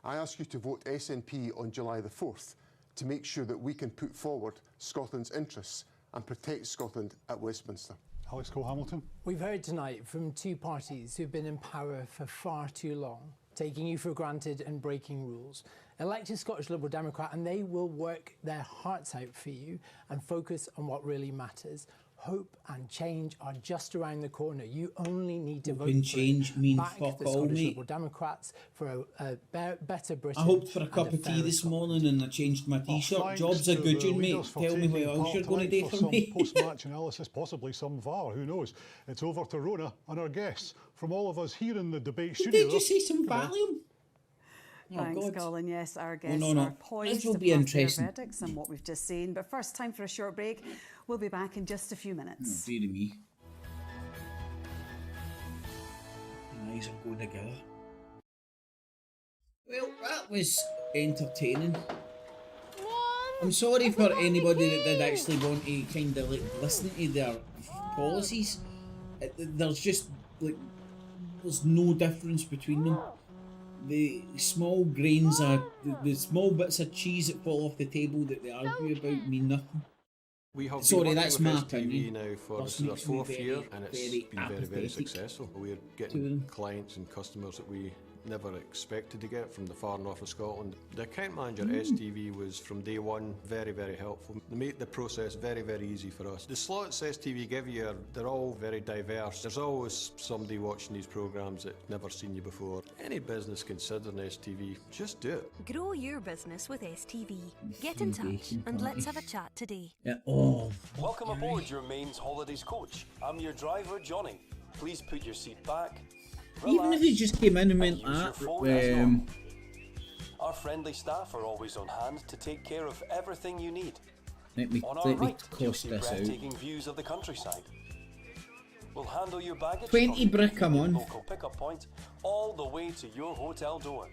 I ask you to vote SNP on July the 4th to make sure that we can put forward Scotland's interests and protect Scotland at Westminster. Alex Cole-Hamilton. We've heard tonight from two parties who've been in power for far too long, taking you for granted and breaking rules. Elect a Scottish Liberal Democrat and they will work their hearts out for you and focus on what really matters. Hope and change are just around the corner. You only need to vote change mean back fuck the all, Scottish mate. Liberal Democrats for a better Britain. I hoped for a cup of tea this morning and I changed my t-shirt. Job's a good one, mate. Tell me what else you're going to do for me. Post-match analysis, possibly some VAR, who knows? It's over to Rona and our guests. From all of us here in the debate studio. Did you say some Valium? Thanks, Colin. Yes, our guests no. are poised will to be pass interesting. their verdicts on what we've just seen. But first, time for a short break. We'll be back in just a few minutes. Dear me. Eyes are going together. Well, that was entertaining. I'm sorry for anybody that did actually want to kind of like listen to their policies. There's just like there's no difference between them. The small grains are the small bits of cheese that fall off the table that they argue about mean nothing. We have Sorry, that's my opinion. opinion. Now for this is our 4th year, and it's been very successful. We're getting clients and customers that we never expected to get from the far north of Scotland. The account manager at STV was from day one very, very helpful. They make the process very, very easy for us. The slots STV give you, they're all very diverse. There's always somebody watching these programmes that's never seen you before. Any business considering STV, just do it. Grow your business with STV. Get in touch and let's have a chat today. Yeah. Oh. Welcome aboard your Maine's Holidays coach. I'm your driver, Johnny. Please put your seat back. Even if he just came in and went that, our friendly staff are always on hand to take care of everything you need. Let me cost this out. Breathtaking views of the countryside. We'll handle your baggage 20 brick, come on. Local pickup point all the way to your hotel door.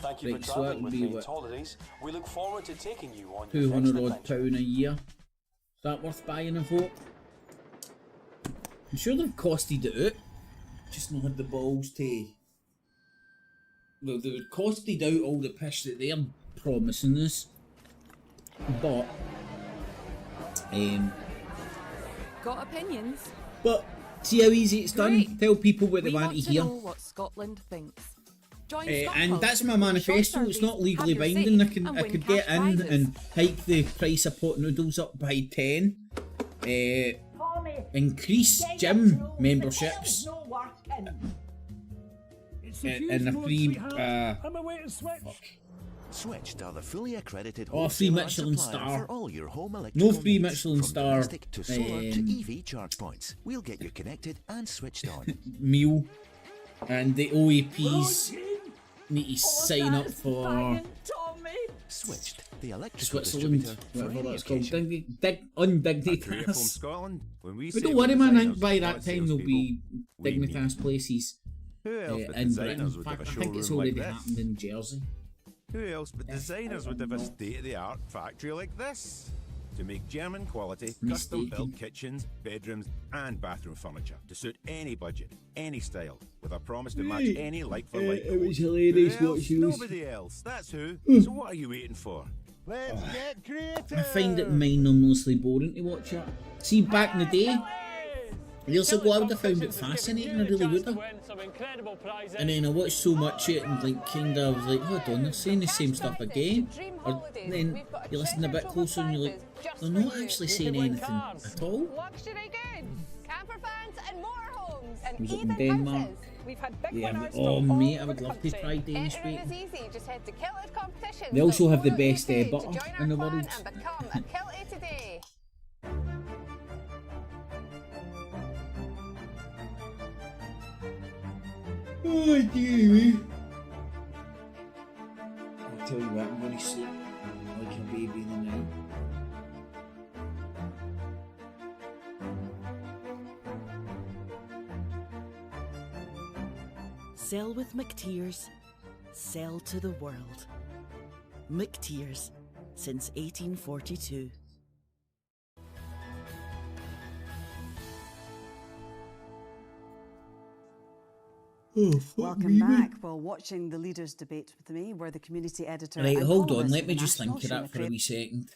Thank you Right, for so travelling that'll with be Maine's what? Holidays. We look forward to taking you on your next £200 adventure. odd a year. Is that worth buying a vote? I'm sure they've costed it out. Just not had the balls to. Well, they would costed out all the pish that they're promising us. But Got opinions? But see how easy it's done. Tell people what they want to hear. Know what Scotland thinks. Join And that's my manifesto. It's not legally binding. I could get in and hike the price of pot noodles up by 10. Increase gym memberships. And a free I'm away to switch. Switch to the fully accredited oh, free wholesaler Michelin supplier star. for all your home electrical No free needs. Michelin From star. domestic to solar to EV charge points. We'll get you connected and switched on. Meal. And the OAPs need to sign up for Switched, the electrical Switzerland, distributor for whatever any that's called. occasion. Undignitas. Scotland, when we But say don't it worry, was man. designers, By not that time there'll be we mean dignitas places Who else but in Britain. designers In would have fact, a I think it's showroom like already this? happened in Jersey. Who else but designers would have a state-of-the-art factory like this? To make German quality, custom-built kitchens, bedrooms and bathroom furniture to suit any budget, any style, with a promise to match any like-for-like. It was hilarious Who else? watching this. Nobody else, that's who. So what are you waiting for? Let's get creative! I find it mindlessly boring to watch it. See, back in the day, years ago, I would have found it fascinating, I really would have. And then I watched so much of it and like kinda was like, hold on, they're saying the same stuff again. Or then you listen a bit closer and you're like, they're not actually saying anything at all. Luxury goods, camper vans and motorhomes and Was it in even Denmark? houses. We've had big Yeah, winners oh from all mate, I over would the love to country. try Danish Entering bacon. is easy. Just head to Kilted Competitions. They also have the best to butter join our in the clan world. and become a Kilty today. Oh dear me. I'll tell you what, I'm going to sleep like a baby in the night. Sell with McTears. Sell to the world. McTears, since 1842. Welcome back. Well, watching the leaders' debate with me, where the community editor. Right, and hold on, columnist let of me the just National think of that for a Sheila wee second.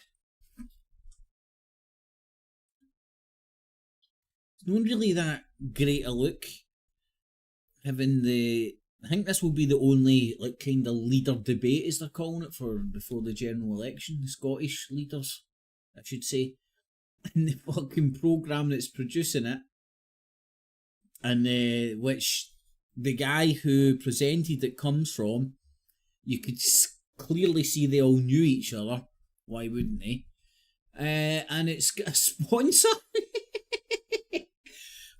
It's not really that great a look. Having the, I think this will be the only like kind of leader debate, as they're calling it, for before the general election. The Scottish leaders, I should say, and the fucking programme that's producing it, and which the guy who presented it comes from, you could clearly see they all knew each other. Why wouldn't they? And it's got a sponsor.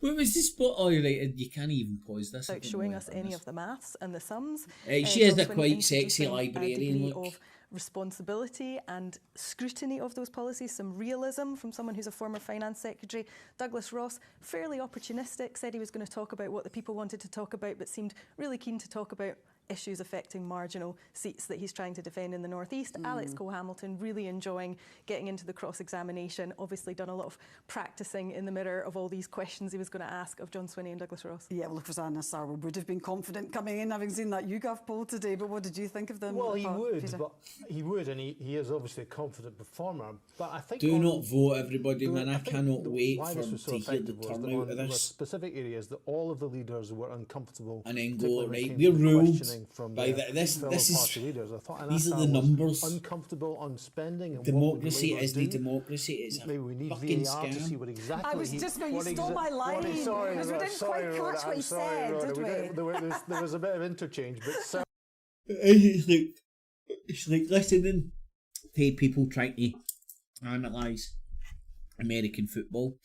What was the spot? Oh, right, you can't even pause this. Without showing us any of the maths and the sums. She is a Johnson quite sexy introducing librarian, A degree look. of responsibility and scrutiny of those policies, some realism from someone who's a former finance secretary. Douglas Ross, fairly opportunistic, said he was going to talk about what the people wanted to talk about, but seemed really keen to talk about issues affecting marginal seats that he's trying to defend in the northeast. Alex Cole-Hamilton really enjoying getting into the cross-examination, obviously done a lot of practicing in the mirror of all these questions he was going to ask of John Swinney and Douglas Ross. Yeah, well, Rosanna Sarwar would have been confident coming in, having seen that YouGov poll today, but what did you think of them? Well, he would, Peter? but he is obviously a confident performer. But I think Do not vote, everybody, man. I cannot wait why for this was so to hear the effective was that turnout of on this. specific areas that all of the leaders were uncomfortable. And then go, particularly when it right, came we're to ruled. questioning listening from By their this fellow is party leaders. I thought these are Anatta the was numbers. uncomfortable on spending. And Democracy what would isn't Labour do? democracy. It's a Maybe we need fucking VAR to scam. see what exactly. I was just going, you stole my line, sorry, because we didn't sorry, quite Rhoda, catch what I'm he sorry, said, Rhoda. did we? There was a bit of interchange, but It's like listening to people trying to analyse American football.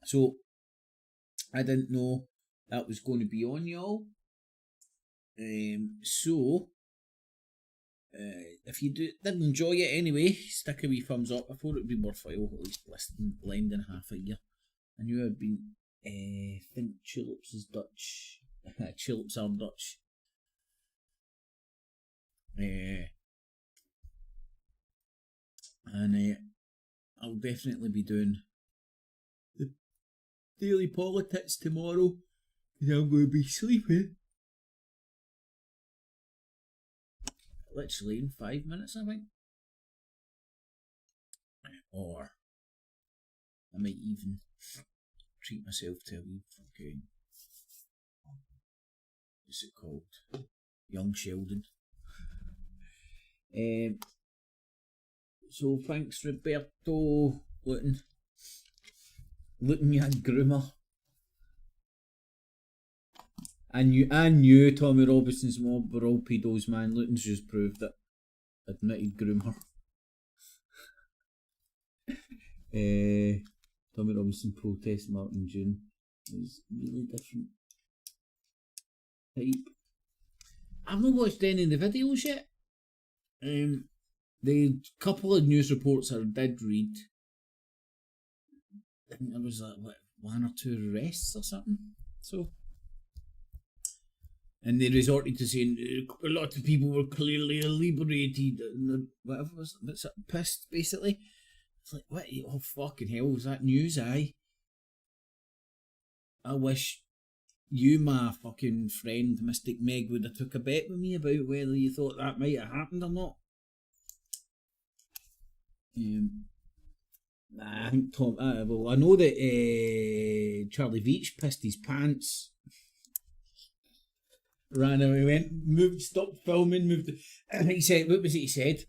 So I didn't know that was going to be on, y'all. If you did enjoy it anyway, stick a wee thumbs up. I thought it would be worthwhile at least lending half a year. I knew I'd been think tulips is Dutch. Tulips are Dutch. And I'll definitely be doing the daily politics tomorrow because I'm going to be sleeping literally in 5 minutes, I think. Or I might even treat myself to a wee fucking, what's it called? Young Sheldon. So thanks Roberto Luton you groomer. I knew Tommy Robinson's mob were all pedos, man. Luton's just proved it. Admitted groomer. Tommy Robinson protest Martin June. It was really different type. I've not watched any of the videos yet. The couple of news reports I did read, I think there was like one or two arrests or something. So, and they resorted to saying a lot of people were clearly liberated and whatever was it, pissed basically. It's like, what? Oh fucking hell! Was that news? Aye. I wish you, my fucking friend Mystic Meg, would have took a bet with me about whether you thought that might have happened or not. I think Tom. Well, I know that Charlie Veach pissed his pants, ran away, stopped filming, moved. I think he said, what was it he said?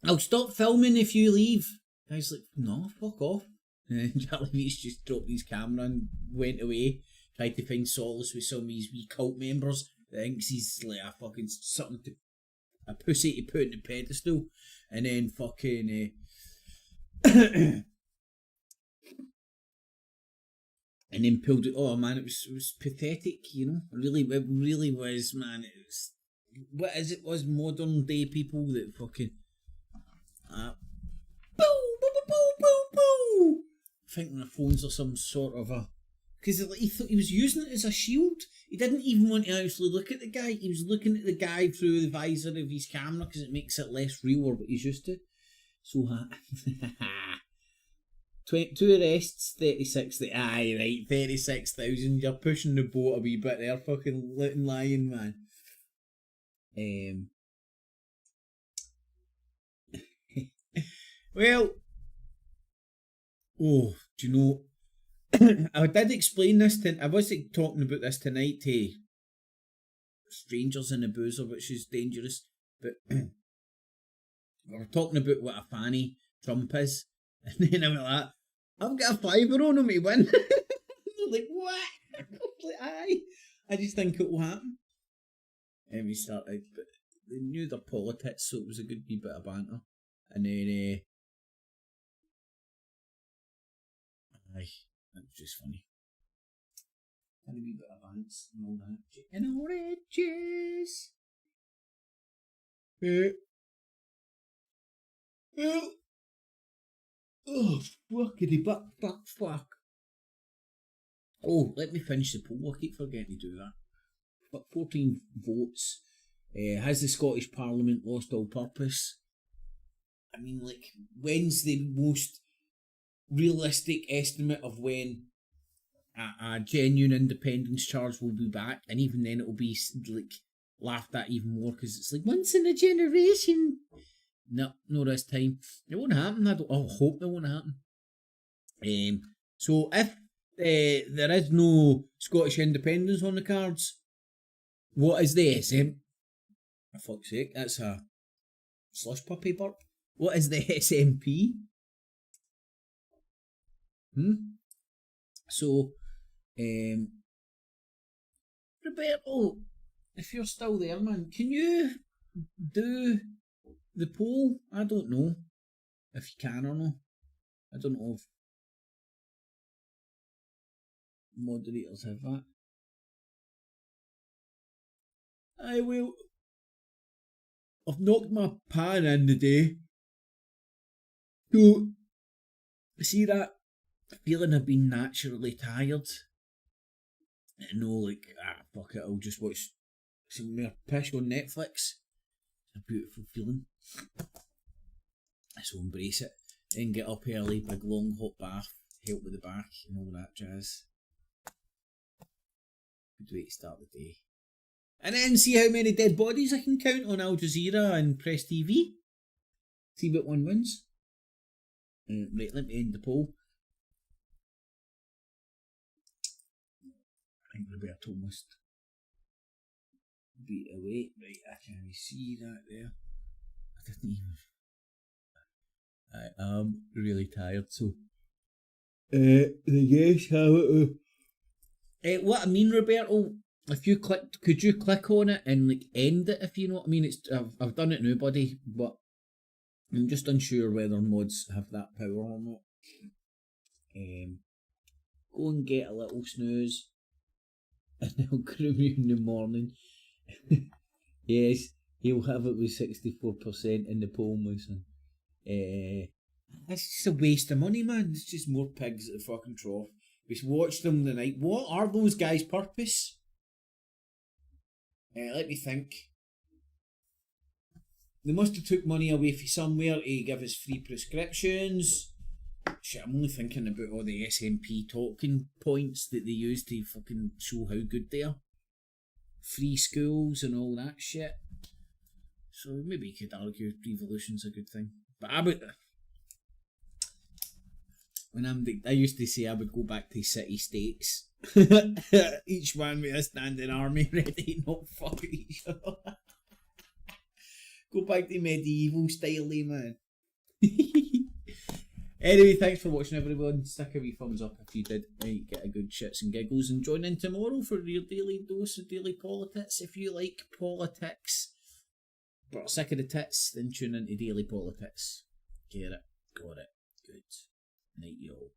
I'll stop filming if you leave. I was like, no, fuck off. And Charlie Veach just dropped his camera and went away, tried to find solace with some of his wee cult members that thinks he's like a fucking something to. A pussy to put in the pedestal, and then fucking and then pulled it. Oh man, it was pathetic, you know. It really was, man. It was what is it? Was modern day people that fucking boo boo boo boo boo boo, thinking their phones are some sort of a. Because he thought he was using it as a shield. He didn't even want to actually look at the guy. He was looking at the guy through the visor of his camera because it makes it less real or what he's used to. So, 2 arrests, 36. Aye, right, 36,000. You're pushing the boat a wee bit there, fucking Luton lying, man. Well, do you know? I did explain this I wasn't talking about this tonight to strangers in the boozer, which is dangerous, but we were talking about what a fanny Trump is, and then I went like, I've got a fiver on him to win. They're like, what? I was like, aye. I just think it will happen. And we started, but they knew their politics, so it was a good wee bit of banter. And then, aye. That was just funny. And a wee bit of ants and all that. Chicken oranges. Oh, fuckity fuck. Oh, let me finish the poll. I keep forgetting to do that. But 14 votes. Has the Scottish Parliament lost all purpose? I mean, like, when's the most realistic estimate of when a genuine independence charge will be back, and even then it will be like laughed at even more because it's like once in a generation. No, this time it won't happen. I hope it won't happen. So if there is no Scottish independence on the cards, What is the SM? For fuck's sake, that's a slush puppy burp. What is the SMP? So, Roberto, if you're still there, man, can you do the poll? I don't know if you can or not. I don't know if moderators have that. I will. I've knocked my pan in today. So, see that feeling of being naturally tired? I know, like, fuck it, I'll just watch some more pish on Netflix. It's a beautiful feeling. So embrace it. Then get up early, big long hot bath, help with the back and all that jazz. Good way to start the day. And then see how many dead bodies I can count on Al Jazeera and Press TV. See what one wins. Right, let me end the poll. I think Roberto must be away. Right, I can see that there. I didn't even. I am really tired, so I guess how it. What I mean, Roberto, if you click, could you click on it and like end it? If you know what I mean, it's I've done it now, buddy, but I'm just unsure whether mods have that power or not. Go and get a little snooze, and I'll groom you in the morning. Yes, he'll have it with 64% in the poll, my son. It's just a waste of money, man. It's just more pigs at the fucking trough. We watched them the night. What are those guys' purpose? Let me think. They must have took money away from somewhere to give us free prescriptions. Shit, I'm only thinking about all the SNP talking points that they use to fucking show how good they are. Free schools and all that shit. So maybe you could argue revolution's a good thing. But I would... I used to say I would go back to city-states. Each man with a standing army ready, not fuck each other. Go back to medieval style, man. Anyway, thanks for watching, everyone. Stick a wee thumbs up if you did get a good shits and giggles, and join in tomorrow for your daily dose of daily politics. If you like politics but are sick of the tits, then tune into daily politics. Get it, got it, good. Night, y'all.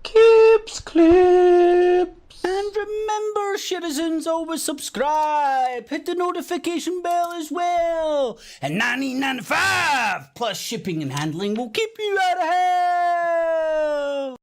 Cips clips! And remember, citizens, always subscribe. Hit the notification bell as well. And $19.95 plus shipping and handling will keep you out of hell.